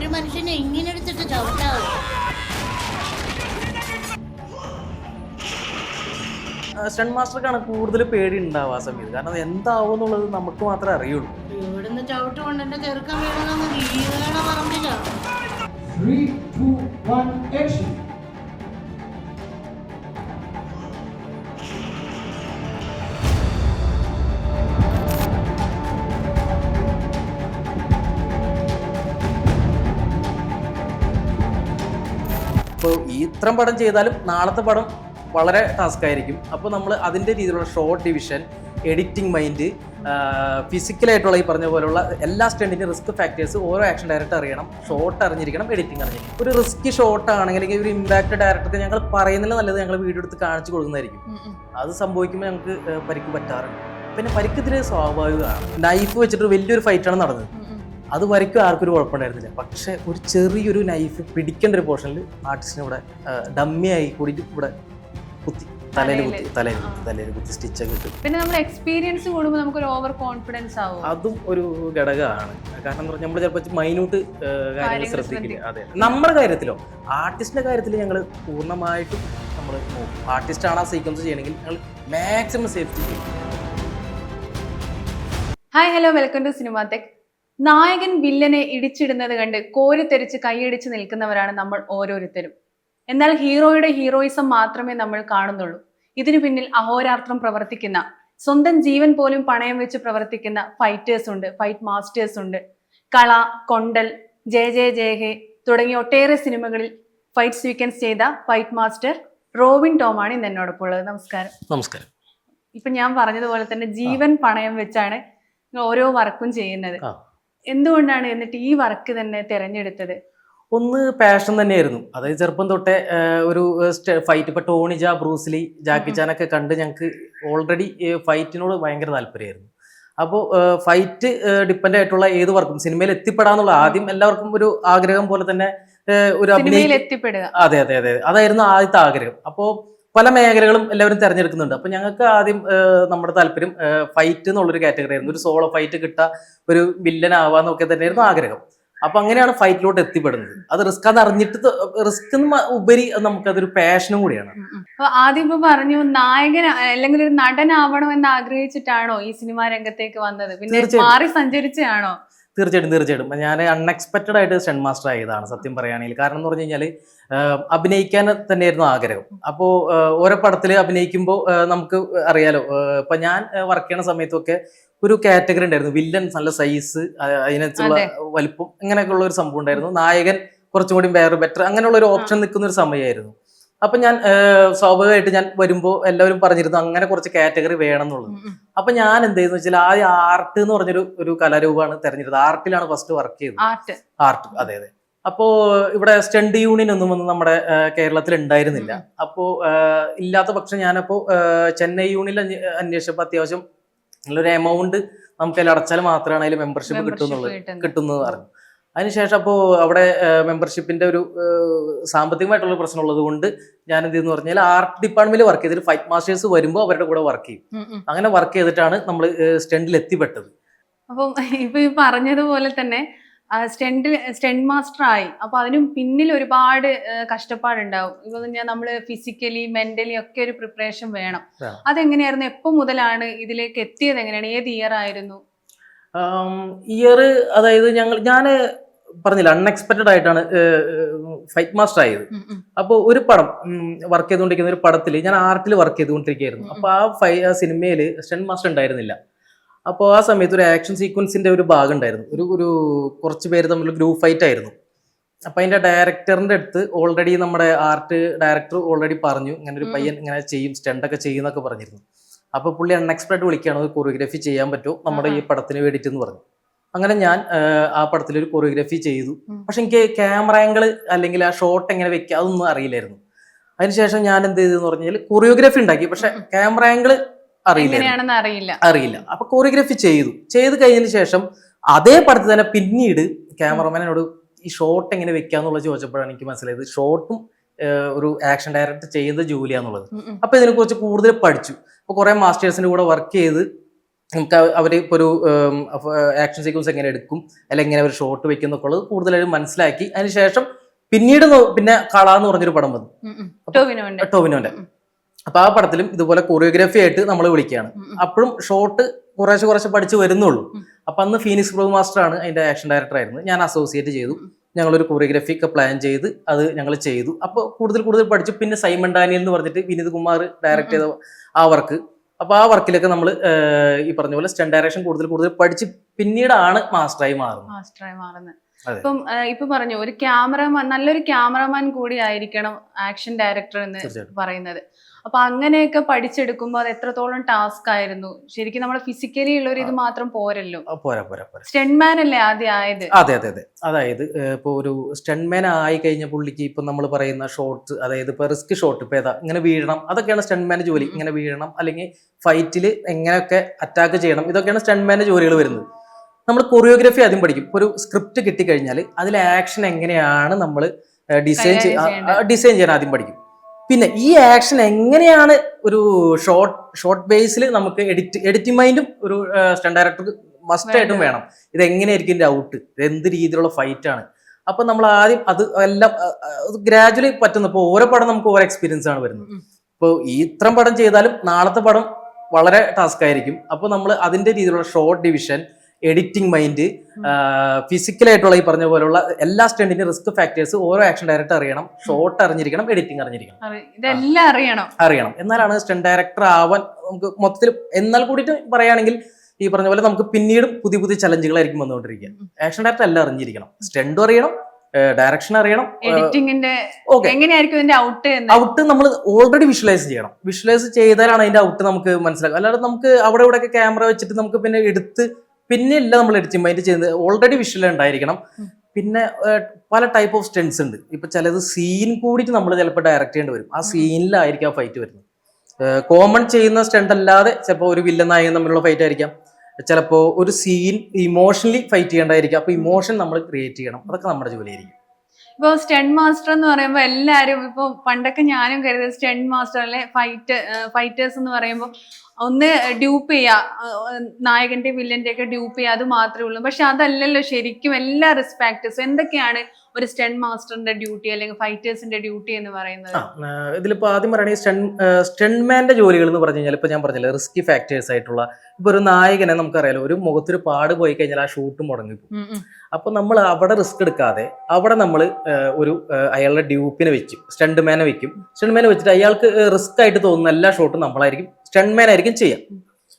ഒരു മനുഷ്യനെ ഇങ്ങനെ എടുത്തിട്ട് ചവിട്ടാവും. സ്റ്റണ്ട് മാസ്റ്റർക്കാണ് കൂടുതൽ പേടി ഉണ്ടാവുക ആ സമയത്ത്. കാരണം അത് എന്താവും എന്നുള്ളത് നമുക്ക് മാത്രമേ അറിയുള്ളൂ. ഇവിടുന്ന് ചവിട്ട് കൊണ്ട് എന്റെ ചെറുക്കം വീണതെന്ന് വീണ പറമ്പില്ല. 3, 2, 1, action. അപ്പോൾ ഈ ഇത്രയും പടം ചെയ്താലും നാളത്തെ പടം വളരെ ടാസ്ക് ആയിരിക്കും. അപ്പോൾ നമ്മൾ അതിൻ്റെ രീതിയിലുള്ള ഷോട്ട് ഡിവിഷൻ, എഡിറ്റിംഗ് മൈൻഡ്, ഫിസിക്കലായിട്ടുള്ള ഈ പറഞ്ഞ പോലുള്ള എല്ലാ സ്റ്റണ്ടിൻ്റെ റിസ്ക് ഫാക്ടേഴ്സ് ഓരോ ആക്ഷൻ ഡയറക്ടർ അറിയണം, ഷോട്ട് അറിഞ്ഞിരിക്കണം, എഡിറ്റിംഗ് അറിഞ്ഞിരിക്കണം. ഒരു റിസ്കി ഷോട്ട് ആണെങ്കിൽ അല്ലെങ്കിൽ ഒരു ഇമ്പാക്ട് ഡയറക്ടർക്ക് ഞങ്ങൾ പറയുന്നില്ല നല്ലത്, ഞങ്ങൾ വീഡിയോ എടുത്ത് കാണിച്ചു കൊടുക്കുന്നതായിരിക്കും. അത് സംഭവിക്കുമ്പോൾ ഞങ്ങൾക്ക് പരിക്ക് പറ്റാറുണ്ട്. പിന്നെ പരിക്കത്തില് സ്വാഭാവികമാണ്. നൈഫ് വെച്ചിട്ട് വലിയൊരു ഫൈറ്റാണ് നടന്നത്. അത് വരയ്ക്കും ആർക്കൊരു കുഴപ്പമുണ്ടായിരുന്നില്ല. പക്ഷെ ഒരു ചെറിയൊരു നൈഫ് പിടിക്കേണ്ട ഒരു പോർഷനിൽ ആർട്ടിസ്റ്റിനെ ഇവിടെ ഡമ്മിയായി കൂടിയിട്ട് ഇവിടെ കുത്തി തലയിൽ കുത്തി സ്റ്റിച്ചൊക്കെ ഇട്ട്. പിന്നെ നമ്മൾ എക്സ്പീരിയൻസ് കൂടുമ്പോൾ നമുക്കൊരു ഓവർ കോൺഫിഡൻസ് ആവും. അതും ഒരു ഘടകമാണ്. കാരണം എന്ന് പറഞ്ഞാൽ നമ്മൾ ചിലപ്പോൾ മൈന്യൂട്ട് കാര്യങ്ങൾ ശ്രദ്ധിക്കില്ല. അതെ, നമ്മുടെ കാര്യത്തിലോ ആർട്ടിസ്റ്റിന്റെ കാര്യത്തിൽ ഞങ്ങൾ പൂർണ്ണമായിട്ടും നമ്മൾ നോക്കും. ആർട്ടിസ്റ്റാണ് ആ സീക്വൻസ് ചെയ്യണമെങ്കിൽ ഞങ്ങൾ മാക്സിമം സേഫ്റ്റി ചെയ്യും. Hi, hello, welcome to Cinematech. നായകൻ വില്ലനെ ഇടിച്ചിടുന്നത് കണ്ട് കോരിത്തെറിച്ച് കൈയടിച്ച് നിൽക്കുന്നവരാണ് നമ്മൾ ഓരോരുത്തരും. എന്നാൽ ഹീറോയുടെ ഹീറോയിസം മാത്രമേ നമ്മൾ കാണുന്നുള്ളൂ. ഇതിനു പിന്നിൽ അഹോരാത്രം പ്രവർത്തിക്കുന്ന, സ്വന്തം ജീവൻ പോലും പണയം വെച്ച് പ്രവർത്തിക്കുന്ന ഫൈറ്റേഴ്സ് ഉണ്ട്, ഫൈറ്റ് മാസ്റ്റേഴ്സ് ഉണ്ട്. കള, കൊണ്ടൽ, ജയ ജയ ജയ ഹേ തുടങ്ങിയ ഒട്ടേറെ സിനിമകളിൽ ഫൈറ്റ് സീക്വൻസ് ചെയ്ത ഫൈറ്റ് മാസ്റ്റർ റോബിൻ ടോമാണ് ഇന്ന് എന്നോടൊപ്പം ഉള്ളത്. നമസ്കാരം. നമസ്കാരം. ഇപ്പൊ ഞാൻ പറഞ്ഞതുപോലെ തന്നെ ജീവൻ പണയം വെച്ചാണ് ഓരോ വർക്കും ചെയ്യുന്നത്. എന്തുകൊണ്ടാണ് എന്നിട്ട് ഈ വർക്ക് തന്നെ തിരഞ്ഞെടുത്തത്? ഒന്ന് പാഷൻ തന്നെയായിരുന്നു. അതായത് ചെറുപ്പം തൊട്ടേ ഒരു ഫൈറ്റ്, ഇപ്പൊ ടോണി ജാ, ബ്രൂസ്ലി, ജാക്കി ചാനൊക്കെ കണ്ട് ഞങ്ങൾക്ക് ഓൾറെഡി ഫൈറ്റിനോട് ഭയങ്കര താല്പര്യമായിരുന്നു. അപ്പോൾ ഫൈറ്റ് ഡിപ്പെൻഡ് ആയിട്ടുള്ള ഏത് വർക്കും സിനിമയിൽ എത്തിപ്പെടാന്നുള്ള ആദ്യം എല്ലാവർക്കും ഒരു ആഗ്രഹം പോലെ തന്നെ ഒരു എത്തിപ്പെടുക. അതെ അതെ അതെ, അതായിരുന്നു ആദ്യത്തെ ആഗ്രഹം. അപ്പോൾ പല മേഖലകളും എല്ലാവരും തിരഞ്ഞെടുക്കുന്നുണ്ട്. അപ്പൊ ഞങ്ങൾക്ക് ആദ്യം നമ്മുടെ താല്പര്യം ഫൈറ്റ് എന്നുള്ളൊരു കാറ്റഗറി ആയിരുന്നു. ഒരു സോളോ ഫൈറ്റ് കിട്ടുക, ഒരു വില്ലൻ ആവാന്നൊക്കെ തന്നെയായിരുന്നു ആഗ്രഹം. അപ്പൊ അങ്ങനെയാണ് ഫൈറ്റിലോട്ട് എത്തിപ്പെടുന്നത്. അത് റിസ്ക് അത് അറിഞ്ഞിട്ട്, റിസ്ക് ഉപരി നമുക്കതൊരു പാഷനും കൂടിയാണ്. അപ്പൊ ആദ്യം ഇപ്പൊ പറഞ്ഞു നായകൻ അല്ലെങ്കിൽ ഒരു നടനാവണം എന്ന് ആഗ്രഹിച്ചിട്ടാണോ ഈ സിനിമാ രംഗത്തേക്ക് വന്നത്? പിന്നെ മാറി സഞ്ചരിച്ചാണോ? തീർച്ചയായിട്ടും ഞാൻ അൺഎക്സ്പെക്റ്റഡ് ആയിട്ട് സ്റ്റണ്ട് മാസ്റ്റർ ആയതാണ് സത്യം പറയുകയാണെങ്കിൽ. കാരണം എന്ന് പറഞ്ഞു കഴിഞ്ഞാൽ അഭിനയിക്കാൻ തന്നെയായിരുന്നു ആഗ്രഹം. അപ്പോൾ ഓരോ പടത്തിൽ അഭിനയിക്കുമ്പോൾ നമുക്ക് അറിയാലോ, ഇപ്പൊ ഞാൻ വർക്ക് ചെയ്യണ സമയത്തൊക്കെ ഒരു കാറ്റഗറി ഉണ്ടായിരുന്നു. വില്ലൻ നല്ല സൈസ്, അതിനകത്തുള്ള വലിപ്പം, ഇങ്ങനെയൊക്കെ ഉള്ള ഒരു സംഭവം ഉണ്ടായിരുന്നു. നായകൻ കുറച്ചും കൂടി വേറെ ബെറ്റർ, അങ്ങനെയുള്ള ഒരു ഓപ്ഷൻ നിൽക്കുന്ന ഒരു സമയമായിരുന്നു. അപ്പൊ ഞാൻ സ്വാഭാവികമായിട്ട് ഞാൻ വരുമ്പോൾ എല്ലാവരും പറഞ്ഞിരുന്നു അങ്ങനെ കുറച്ച് കാറ്റഗറി വേണം എന്നുള്ളത്. അപ്പൊ ഞാൻ എന്ത് ചെയ്തെന്ന് വെച്ചാൽ ആദ്യം ആർട്ട് എന്ന് പറഞ്ഞൊരു കലാരൂപമാണ് തെരഞ്ഞെടുത്തത്. ആർട്ടിലാണ് ഫസ്റ്റ് വർക്ക് ചെയ്തത്. ആർട്ട്, അതെ അതെ. അപ്പോ ഇവിടെ സ്റ്റണ്ട് യൂണിയൻ ഒന്നും വന്ന് നമ്മുടെ കേരളത്തിൽ ഉണ്ടായിരുന്നില്ല. അപ്പോ ഇല്ലാത്ത പക്ഷം ഞാനപ്പോ ചെന്നൈ യൂണിയനിൽ അന്വേഷിച്ചപ്പോൾ അത്യാവശ്യം നല്ലൊരു എമൗണ്ട് നമുക്ക് അതിൽ അടച്ചാൽ മാത്രമാണ് അതിൽ മെമ്പർഷിപ്പ് കിട്ടുന്നത് പറഞ്ഞു. അതിനുശേഷം അപ്പോൾ അവിടെ മെമ്പർഷിപ്പിന്റെ ഒരു സാമ്പത്തികമായിട്ടുള്ള പ്രശ്നം ഉള്ളത് കൊണ്ട് ഞാൻ എന്ത് ചെയ്യുന്നു പറഞ്ഞാൽ ആർട്ട് ഡിപ്പാർട്ട്മെന്റിൽ വർക്ക് ചെയ്തിട്ട് ഫൈറ്റ് മാസ്റ്റേഴ്സ് വരുമ്പോൾ അവരുടെ കൂടെ വർക്ക് ചെയ്യും. അങ്ങനെ വർക്ക് ചെയ്തിട്ടാണ് നമ്മൾ സ്റ്റണ്ടിൽ എത്തിപ്പെട്ടത്. അപ്പം ഇപ്പൊ ഈ പറഞ്ഞതുപോലെ തന്നെ സ്റ്റണ്ട് മാസ്റ്റർ ആയി. അപ്പൊ അതിനും പിന്നിൽ ഒരുപാട് കഷ്ടപ്പാടുണ്ടാവും. ഇപ്പൊ നമ്മള് ഫിസിക്കലി, മെന്റലി ഒക്കെ ഒരു പ്രിപ്പറേഷൻ വേണം. അതെങ്ങനെയായിരുന്നു? എപ്പോ മുതലാണ് ഇതിലേക്ക് എത്തിയത്? എങ്ങനെയാണ്? ഏത് ഇയർ ആയിരുന്നു? ഇയർ അതായത് ഞാൻ പറഞ്ഞില്ല, അൺഎക്സ്പെക്റ്റഡ് ആയിട്ടാണ് ഫൈറ്റ് മാസ്റ്റർ ആയത്. അപ്പോൾ ഒരു പടം വർക്ക് ചെയ്തുകൊണ്ടിരിക്കുന്ന ഒരു പടത്തിൽ ഞാൻ ആർട്ടിൽ വർക്ക് ചെയ്തുകൊണ്ടിരിക്കുകയായിരുന്നു. അപ്പൊ ആ സിനിമയിൽ സ്റ്റണ്ട് മാസ്റ്റർ ഉണ്ടായിരുന്നില്ല. അപ്പോൾ ആ സമയത്ത് ഒരു ആക്ഷൻ സീക്വൻസിന്റെ ഒരു ഭാഗം ഉണ്ടായിരുന്നു. ഒരു കുറച്ച് പേര് തമ്മിൽ ഗ്രൂപ്പ് ഫൈറ്റ് ആയിരുന്നു. അപ്പൊ അതിന്റെ ഡയറക്ടറിന്റെ അടുത്ത് ഓൾറെഡി നമ്മുടെ ആർട്ട് ഡയറക്ടർ ഓൾറെഡി പറഞ്ഞു ഇങ്ങനെ ഒരു പയ്യൻ ഇങ്ങനെ ചെയ്യും, സ്റ്റണ്ടൊക്കെ ചെയ്യുന്നൊക്കെ പറഞ്ഞിരുന്നു. അപ്പൊ പുള്ളി അൺഎക്സ്പെക്റ്റഡ് വിളിക്കുകയാണ്, ഒരു കൊറിയോഗ്രാഫി ചെയ്യാൻ പറ്റുമോ നമ്മുടെ ഈ പടത്തിന് വേണ്ടിയിട്ട് എന്ന് പറഞ്ഞു. അങ്ങനെ ഞാൻ ആ പടത്തിൽ ഒരു കൊറിയോഗ്രാഫി ചെയ്തു. പക്ഷെ എനിക്ക് ക്യാമറ ആംഗിൾ അല്ലെങ്കിൽ ആ ഷോട്ട് എങ്ങനെ വെക്കുക അതൊന്നും അറിയില്ലായിരുന്നു. അതിനുശേഷം ഞാൻ എന്ത് ചെയ്തെന്ന് പറഞ്ഞാൽ കൊറിയോഗ്രാഫി ഉണ്ടാക്കി, പക്ഷെ ക്യാമറ ആംഗിൾ അറിയില്ല. അപ്പൊ കൊറിയോഗ്രാഫി ചെയ്ത് കഴിഞ്ഞതിന് ശേഷം അതേ പടത്തിൽ തന്നെ പിന്നീട് ക്യാമറമാനോട് ഈ ഷോട്ട് എങ്ങനെ വെക്കാന്നുള്ളത് ചോദിച്ചപ്പോഴാണ് എനിക്ക് മനസ്സിലായത് ഷോട്ടും ഒരു ആക്ഷൻ ഡയറക്ടർ ചെയ്യുന്നത് ജോലിയാന്നുള്ളത്. അപ്പൊ ഇതിനെ കുറിച്ച് കൂടുതൽ പഠിച്ചു. അപ്പൊ കുറെ മാസ്റ്റേഴ്സിന്റെ കൂടെ വർക്ക് ചെയ്ത് നമുക്ക് അവർ ഇപ്പോൾ ഒരു ആക്ഷൻ സീക്വൻസ് എങ്ങനെ എടുക്കും, അല്ലെങ്കിൽ എങ്ങനെ ഒരു ഷോട്ട് വെക്കും എന്നൊക്കെ ഉള്ളത് കൂടുതലായിട്ട് മനസ്സിലാക്കി അതിനുശേഷം പിന്നീട് പിന്നെ കള എന്ന് പറഞ്ഞൊരു പടം വന്നു ടോവിനോന്റെ. അപ്പൊ ആ പടത്തിലും ഇതുപോലെ കൊറിയോഗ്രാഫി ആയിട്ട് നമ്മൾ വിളിക്കുകയാണ്. അപ്പോഴും ഷോട്ട് കുറേശ്ശെ പഠിച്ച് വരുന്നുള്ളൂ. അപ്പൊ അന്ന് ഫീനിക്സ് പ്രഭു മാസ്റ്റർ ആണ് അതിന്റെ ആക്ഷൻ ഡയറക്ടർ ആയിരുന്നു. ഞാൻ അസോസിയേറ്റ് ചെയ്തു. ഞങ്ങളൊരു കൊറിയോഗ്രാഫി ഒക്കെ പ്ലാൻ ചെയ്ത് അത് ഞങ്ങൾ ചെയ്തു. അപ്പോൾ കൂടുതൽ പഠിച്ചു. പിന്നെ സൈമൺ ഡാനിയൽ എന്ന് പറഞ്ഞിട്ട് വിനീത് കുമാർ ഡയറക്ട് ചെയ്ത ആ വർക്ക്. അപ്പൊ ആ വർക്കിലൊക്കെ നമ്മൾ ഈ പറഞ്ഞ പോലെ സ്റ്റണ്ട് ഡയറക്ഷൻ കൂടുതൽ പഠിച്ച് പിന്നീടാണ് മാസ്റ്ററായി മാറുന്നത്. ഇപ്പൊ പറഞ്ഞു ഒരു ക്യാമറമാൻ, നല്ലൊരു ക്യാമറമാൻ കൂടി ആയിരിക്കണം ആക്ഷൻ ഡയറക്ടർ എന്ന് പറയുന്നത്. അപ്പൊ അങ്ങനെയൊക്കെ പഠിച്ചെടുക്കുമ്പോൾ അത് എത്രത്തോളം ടാസ്ക് ആയിരുന്നു ശരിക്കും. നമ്മുടെ ഫിസിക്കലി ഉള്ള ഒരു ഇത് മാത്രം പോരല്ലോ, സ്റ്റണ്ട്മാൻ അല്ലേ ആദ്യം ആയത്? അതെ. അതായത് ഇപ്പൊ ഒരു സ്റ്റണ്ട്മാൻ ആയി കഴിഞ്ഞ പുള്ളിക്ക് ഇപ്പൊ നമ്മൾ പറയുന്ന ഷോട്ട്, അതായത് ഇപ്പൊ റിസ്ക് ഷോട്ട്, ഇപ്പൊ ഏതാ ഇങ്ങനെ വീഴണം, അതൊക്കെയാണ് സ്റ്റണ്ട്മാന്റെ ജോലി. ഇങ്ങനെ വീഴണം, അല്ലെങ്കിൽ ഫൈറ്റിൽ എങ്ങനെയൊക്കെ അറ്റാക്ക് ചെയ്യണം, ഇതൊക്കെയാണ് സ്റ്റണ്ട്മാന്റെ ജോലികൾ വരുന്നത്. നമ്മൾ കൊറിയോഗ്രാഫി ആദ്യം പഠിക്കും. ഇപ്പോൾ ഒരു സ്ക്രിപ്റ്റ് കിട്ടിക്കഴിഞ്ഞാൽ അതിൽ ആക്ഷൻ എങ്ങനെയാണ് നമ്മൾ ഡിസൈൻ ചെയ്യാൻ ആദ്യം പഠിക്കും. പിന്നെ ഈ ആക്ഷൻ എങ്ങനെയാണ് ഒരു ഷോർട്ട് ബേസിൽ നമുക്ക് എഡിറ്റിംഗ് മൈൻഡും ഒരു സ്റ്റണ്ട് ഡയറക്ടർക്ക് മസ്റ്റ് ആയിട്ടും വേണം. ഇത് എങ്ങനെയായിരിക്കും ഇതിന്റെ ഔട്ട്, ഇത് എന്ത് രീതിയിലുള്ള ഫൈറ്റ് ആണ്. അപ്പൊ നമ്മൾ ആദ്യം അത് എല്ലാം ഗ്രാജുവലി പറ്റുന്നു. ഇപ്പോൾ ഓരോ പടം നമുക്ക് ഓരോ എക്സ്പീരിയൻസ് ആണ് വരുന്നത്. ഇപ്പോൾ ഇത്രയും പടം ചെയ്താലും നാളത്തെ പടം വളരെ ടാസ്ക് ആയിരിക്കും. അപ്പോൾ നമ്മൾ അതിന്റെ രീതിയിലുള്ള ഷോർട്ട് ഡിവിഷൻ, എഡിറ്റിംഗ് മൈൻഡ്, ഫിസിക്കലായിട്ടുള്ള ഈ പറഞ്ഞ പോലുള്ള എല്ലാ സ്റ്റണ്ടിന്റെ റിസ്ക് ഫാക്ടേഴ്സ് ഓരോ ആക്ഷൻ ഡയറക്ടർ അറിയണം. ഷോർട്ട് അറിഞ്ഞിരിക്കണം, എഡിറ്റിംഗ് അറിയണം. എന്നാലാണ് സ്റ്റണ്ട് ഡയറക്ടർ ആവാൻ നമുക്ക് മൊത്തത്തിൽ. എന്നാൽ കൂടിയിട്ട് പറയുകയാണെങ്കിൽ ഈ പറഞ്ഞ പോലെ നമുക്ക് പിന്നീടും പുതിയ ചലഞ്ചുകളായിരിക്കും വന്നുകൊണ്ടിരിക്കുക. ആക്ഷൻ ഡയറക്ടർ എല്ലാം അറിഞ്ഞിരിക്കണം, സ്റ്റണ്ടും അറിയണം, ഡയറക്ഷൻ അറിയണം, എഡിറ്റിംഗിന്റെ ഔട്ട് നമ്മൾ ഓൾറെഡി വിഷ്വലൈസ് ചെയ്യണം. വിഷ്വലൈസ് ചെയ്താലാണ് അതിന്റെ ഔട്ട് നമുക്ക് മനസ്സിലാക്കുക. അല്ലാതെ നമുക്ക് അവിടെ ഇവിടെയൊക്കെ ക്യാമറ വെച്ചിട്ട് നമുക്ക് പിന്നെ എടുത്ത് പിന്നെയല്ല നമ്മൾ എഡിറ്റിംഗ് മൈൻഡ് ചെയ്യുന്നത്. ഓൾറെഡി വിഷ്വൽ ഉണ്ടായിരിക്കണം. പിന്നെ പല ടൈപ്പ് ഓഫ് സ്റ്റണ്ട്സ് ഉണ്ട്. ഇപ്പൊ ചിലത് സീൻ കൂടിയിട്ട് നമ്മൾ ചിലപ്പോൾ ഡയറക്റ്റ് ചെയ്യേണ്ടി വരും. ആ സീനിലായിരിക്കും ആ ഫൈറ്റ് വരുന്നത്. കോമൺ ചെയ്യുന്ന സ്റ്റണ്ട് അല്ലാതെ ചിലപ്പോൾ ഒരു വില്ലൻ നായകൻ തമ്മിലുള്ള ഫൈറ്റ് ആയിരിക്കാം. ചിലപ്പോൾ ഒരു സീൻ ഇമോഷണലി ഫൈറ്റ് ചെയ്യേണ്ടതായിരിക്കും. അപ്പൊ ഇമോഷൻ നമ്മൾ ക്രിയേറ്റ് ചെയ്യണം. അതൊക്കെ നമ്മുടെ ജോലിയായിരിക്കും. ഇപ്പൊ സ്റ്റണ്ട് മാസ്റ്റർ എന്ന് പറയുമ്പോൾ എല്ലാരും ഇപ്പൊ പണ്ടൊക്കെ ഞാനും കരുതിയത് സ്റ്റണ്ട് മാസ്റ്റർ അല്ലെ ഫൈറ്റേഴ്സ് എന്ന് പറയുമ്പോൾ ഒന്ന് ഡ്യൂപ്പ് ചെയ്യാ, നായകന്റെ വില്ലന്റെ ഒക്കെ ഡ്യൂപ്പ് ചെയ്യുക, അത് മാത്രമേ ഉള്ളൂ. പക്ഷെ അതല്ലല്ലോ ശരിക്കും എല്ലാ റിസ്ക് ഫാക്ടേഴ്സും. എന്തൊക്കെയാണ് ഒരു സ്റ്റണ്ട് മാസ്റ്ററിന്റെ ഡ്യൂട്ടി അല്ലെങ്കിൽ ഫൈറ്റേഴ്സിന്റെ ഡ്യൂട്ടി എന്ന് പറയുന്നത്? ഇതിലിപ്പോ ആദ്യം പറയുകയാണെങ്കിൽ സ്റ്റണ്ട്മാന്റെ ജോലികൾ എന്ന് പറഞ്ഞു കഴിഞ്ഞാൽ ഇപ്പൊ ഞാൻ പറഞ്ഞില്ല റിസ്കി ഫാക്ടേഴ്സ് ആയിട്ടുള്ള. ഇപ്പൊ ഒരു നായകനെ നമുക്കറിയാലോ, ഒരു മുഖത്തൊരു പാട് പോയി കഴിഞ്ഞാൽ ആ ഷൂട്ട് മുടങ്ങിപ്പോകും. അപ്പൊ നമ്മൾ അവിടെ റിസ്ക് എടുക്കാതെ അവിടെ നമ്മൾ ഒരു അയാളുടെ ഡ്യൂപ്പിനെ വെക്കും, സ്റ്റണ്ട്മാനെ വെക്കും. സ്റ്റണ്ട്മാനെ വെച്ചിട്ട് അയാൾക്ക് റിസ്ക് ആയിട്ട് തോന്നുന്ന എല്ലാ ഷോട്ടും നമ്മളായിരിക്കും, സ്റ്റണ്ട്മാൻ ആയിരിക്കും ചെയ്യാം.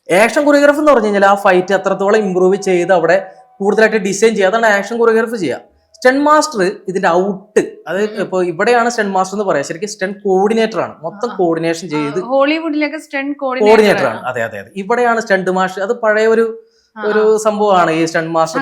ആക്ഷൻ കൊറിയോഗ്രാഫി എന്ന് പറഞ്ഞു കഴിഞ്ഞാൽ ആ ഫൈറ്റ് അത്രത്തോളം ഇമ്പ്രൂവ് ചെയ്ത് അവിടെ കൂടുതലായിട്ട് ഡിസൈൻ ചെയ്യുക, അതാണ് ആക്ഷൻ കൊറിയോഗ്രാഫി ചെയ്യുക. സ്റ്റണ്ട് മാസ്റ്റർ ഇതിന്റെ ഔട്ട്, അതായത് ഇപ്പൊ ഇവിടെയാണ് സ്റ്റണ്ട് മാസ്റ്റർ എന്ന് പറയാം. ശരിക്കും സ്റ്റണ്ട് കോർഡിനേറ്റർ ആണ്, മൊത്തം കോർഡിനേഷൻ ചെയ്ത് ഹോളിവുഡിലൊക്കെ സ്റ്റണ്ട് കോർഡിനേറ്റർ ആണ്. അതെ. ഇവിടെയാണ് സ്റ്റണ്ട് മാസ്റ്റർ. അത് പഴയ ഒരു സംഭവമാണ് ഈ സ്റ്റണ്ട് മാസ്റ്റർ.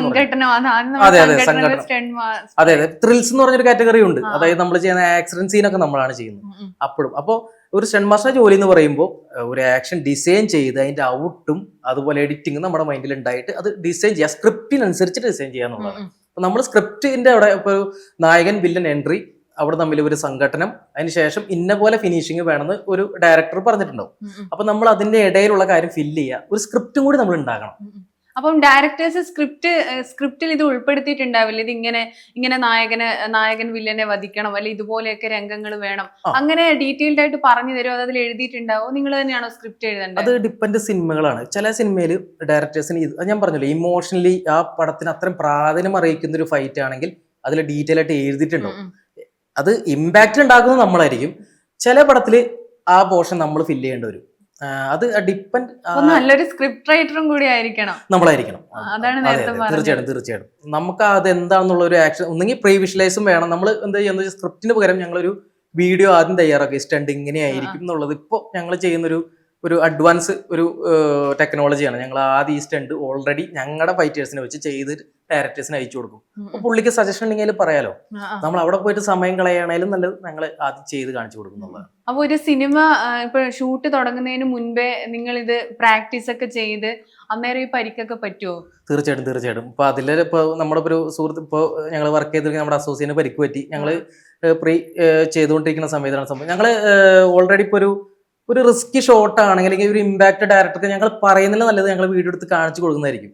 അതെ. ത്രിൽസ് എന്ന് പറഞ്ഞൊരു കാറ്റഗറി ഉണ്ട്. അതായത് നമ്മൾ ചെയ്യുന്ന ആക്സിഡന്റ് സീനൊക്കെ നമ്മളാണ് ചെയ്യുന്നത് അപ്പോഴും. അപ്പോൾ ഒരു സ്റ്റണ്ട് മാസ്റ്റർ ജോലി എന്ന് പറയുമ്പോൾ ഒരു ആക്ഷൻ ഡിസൈൻ ചെയ്ത് അതിന്റെ ഔട്ടും അതുപോലെ എഡിറ്റിംഗും നമ്മുടെ മൈൻഡിൽ ഉണ്ടായിട്ട് അത് ഡിസൈൻ ചെയ്യുക, സ്ക്രിപ്റ്റിനനുസരിച്ച് ഡിസൈൻ ചെയ്യാന്നുള്ളതാണ്. അപ്പൊ നമ്മൾ സ്ക്രിപ്റ്റിന്റെ അവിടെ ഇപ്പൊ നായകൻ വില്ലൻ എൻട്രി, അവിടെ തമ്മിൽ ഒരു സംഘടനം, അതിനുശേഷം ഇന്ന പോലെ ഫിനിഷിങ് വേണമെന്ന് ഒരു ഡയറക്ടർ പറഞ്ഞിട്ടുണ്ടാവും. അപ്പൊ നമ്മൾ അതിന്റെ ഇടയിലുള്ള കാര്യം ഫില്ല് ചെയ്യുക, ഒരു സ്ക്രിപ്റ്റും കൂടി നമ്മൾ ഉണ്ടാക്കണം. അപ്പം ഡയറക്ടേഴ്സ് സ്ക്രിപ്റ്റിൽ ഇത് ഉൾപ്പെടുത്തിയിട്ടുണ്ടാവില്ല, ഇത് ഇങ്ങനെ നായകൻ വില്ലനെ വധിക്കണം, അല്ലെ ഇതുപോലെയൊക്കെ രംഗങ്ങൾ വേണം, അങ്ങനെ ഡീറ്റെയിൽഡ് ആയിട്ട് പറഞ്ഞു തരും, അത് അതിൽ എഴുതിയിട്ടുണ്ടാവോ? നിങ്ങൾ തന്നെയാണോ സ്ക്രിപ്റ്റ് എഴുതേണ്ടത്? അത് ഡിപ്പെൻഡ് സിനിമകളാണ്. ചില സിനിമയിൽ ഡയറക്ടേഴ്സിന് ഞാൻ പറഞ്ഞല്ലോ ഇമോഷണലി ആ പടത്തിന് അത്രയും പ്രാധാന്യം അറിയിക്കുന്ന ഒരു ഫൈറ്റ് ആണെങ്കിൽ അതിൽ ഡീറ്റെയിൽ ആയിട്ട് എഴുതിയിട്ടുണ്ടാവും. അത് ഇമ്പാക്ട് ഉണ്ടാക്കുന്നത് നമ്മളായിരിക്കും. ചില പടത്തിൽ ആ പോർഷൻ നമ്മൾ ഫില്ല് ചെയ്യേണ്ടി വരും. അത് ഡിപ്പെൻഡ്, നല്ലൊരു സ്ക്രിപ്റ്റ് റൈറ്ററും കൂടി ആയിരിക്കണം നമ്മളായിരിക്കണം. തീർച്ചയായിട്ടും നമുക്ക് അത് എന്താണെന്നുള്ള ഒരു ആക്ഷൻ ഒന്നെങ്കിൽ പ്രീ വിഷ്വലൈസും വേണം. നമ്മൾ എന്താ ചെയ്യുന്നത്, സ്ക്രിപ്റ്റിന് പകരം ഞങ്ങളൊരു വീഡിയോ ആദ്യം തയ്യാറാക്കി സ്റ്റണ്ട് ഇങ്ങനെയായിരിക്കും എന്നുള്ളത്. ഇപ്പോൾ ഞങ്ങൾ ചെയ്യുന്നൊരു അഡ്വാൻസ് ഒരു ടെക്നോളജിയാണ്. ഞങ്ങൾ ആദ്യം ഈ സ്റ്റണ്ട് ഓൾറെഡി ഞങ്ങളുടെ ഫൈറ്റേഴ്സിനെ വെച്ച് ചെയ്ത് ഡയറക്ടേഴ്സിന് അയച്ചു കൊടുക്കും. അപ്പൊ പുള്ളിക്ക് സജഷൻ ഉണ്ടെങ്കിൽ പറയാലോ, നമ്മൾ അവിടെ പോയിട്ട് സമയം കളയണേലും നല്ലത് ഞങ്ങൾ ആദ്യം ചെയ്ത് കാണിച്ചു കൊടുക്കുന്നുള്ളതാണ്. അപ്പൊ ഒരു സിനിമ ഇപ്പൊ ഷൂട്ട് തുടങ്ങുന്നതിന് മുൻപേ നിങ്ങൾ ഇത് പ്രാക്ടീസ് ഒക്കെ ചെയ്ത് അന്നേരം ഈ പരിക്കൊക്കെ പറ്റുമോ? തീർച്ചയായിട്ടും. ഇപ്പൊ അതില് ഇപ്പൊ നമ്മുടെ ഒരു സുഹൃത്ത് ഇപ്പോൾ ഞങ്ങൾ വർക്ക് ചെയ്തിരിക്കുന്ന നമ്മുടെ അസോസിയേറ്റിന് പരിക്ക് പറ്റി. ഞങ്ങൾ പ്രീ ചെയ്തുകൊണ്ടിരിക്കുന്ന സമയത്താണ് സംഭവം. ഞങ്ങൾ ഓൾറെഡി ഇപ്പോൾ ഒരു ഒരു റിസ്കി ഷോട്ട് ആണെങ്കിൽ അല്ലെങ്കിൽ ഒരു ഇമ്പാക്ട് ഡയറക്ടർക്ക് ഞങ്ങൾ പറയുന്നില്ല നല്ലത് ഞങ്ങൾ വീഡിയോ എടുത്ത് കാണിച്ചു കൊടുക്കുന്നതായിരിക്കും.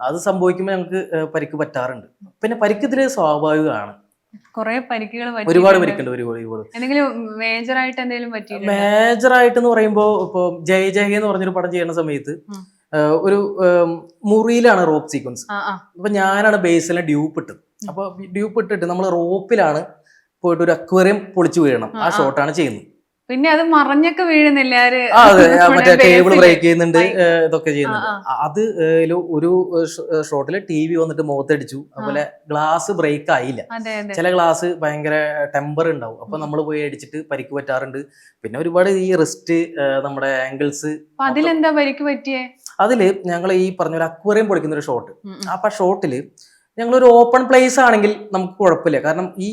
അത് സംഭവിക്കുമ്പോൾ ഞങ്ങൾക്ക് പരിക്ക് പറ്റാറുണ്ട്. പിന്നെ പരിക്ക് ഇതിൽ സ്വാഭാവികമാണ്. കുറെ പരിക്കുകൾ ഒരുപാട് പരിക്കുണ്ട്. ഒരുപാട് എന്തെങ്കിലും മേജർ ആയിട്ട് എന്തെങ്കിലും പറ്റിയില്ല? മേജർ ആയിട്ട് എന്ന് പറയുമ്പോൾ ഇപ്പൊ ജയ് ജയ് എന്ന് പറഞ്ഞൊരു പടം ചെയ്യുന്ന സമയത്ത് ഒരു മുറിയിലാണ് റോപ്പ് സീക്വൻസ്. അപ്പൊ ഞാനാണ് ബേസിലെ ഡ്യൂപ്പ് ഇട്ടത്. അപ്പൊ ഡ്യൂപ്പ് ഇട്ടിട്ട് നമ്മൾ റോപ്പിലാണ് പോയിട്ട് ഒരു അക്വേറിയം പൊളിച്ചു വീഴണം. ആ ഷോട്ടാണ് ചെയ്യുന്നത്. പിന്നെ അത് മറഞ്ഞൊക്കെ വീഴുന്നില്ല, അതെ, മറ്റേ ടേബിൾ ബ്രേക്ക് ചെയ്യുന്നുണ്ട്, ഇതൊക്കെ ചെയ്യുന്നുണ്ട്. അത് ഒരു ഷോട്ടില് TV വന്നിട്ട് മുഖത്തടിച്ചു. അതുപോലെ ഗ്ലാസ് ബ്രേക്ക് ആയില്ല. ചില ഗ്ലാസ് ഭയങ്കര ടെമ്പർ ഉണ്ടാവും. അപ്പൊ നമ്മൾ പോയി അടിച്ചിട്ട് പരിക്ക് പറ്റാറുണ്ട്. പിന്നെ ഒരുപാട് ഈ റിസ്റ്റ്, നമ്മുടെ ആംഗിൾസ്. അതിലെന്താ പരിക്ക് പറ്റിയേ? അതില് ഞങ്ങൾ ഈ പറഞ്ഞ ഒരു അക്വേറിയം പൊളിക്കുന്ന ഒരു ഷോട്ട്. അപ്പൊ ആ ഷോട്ടില് ഞങ്ങളൊരു ഓപ്പൺ പ്ലേസ് ആണെങ്കിൽ നമുക്ക് കുഴപ്പമില്ല. കാരണം ഈ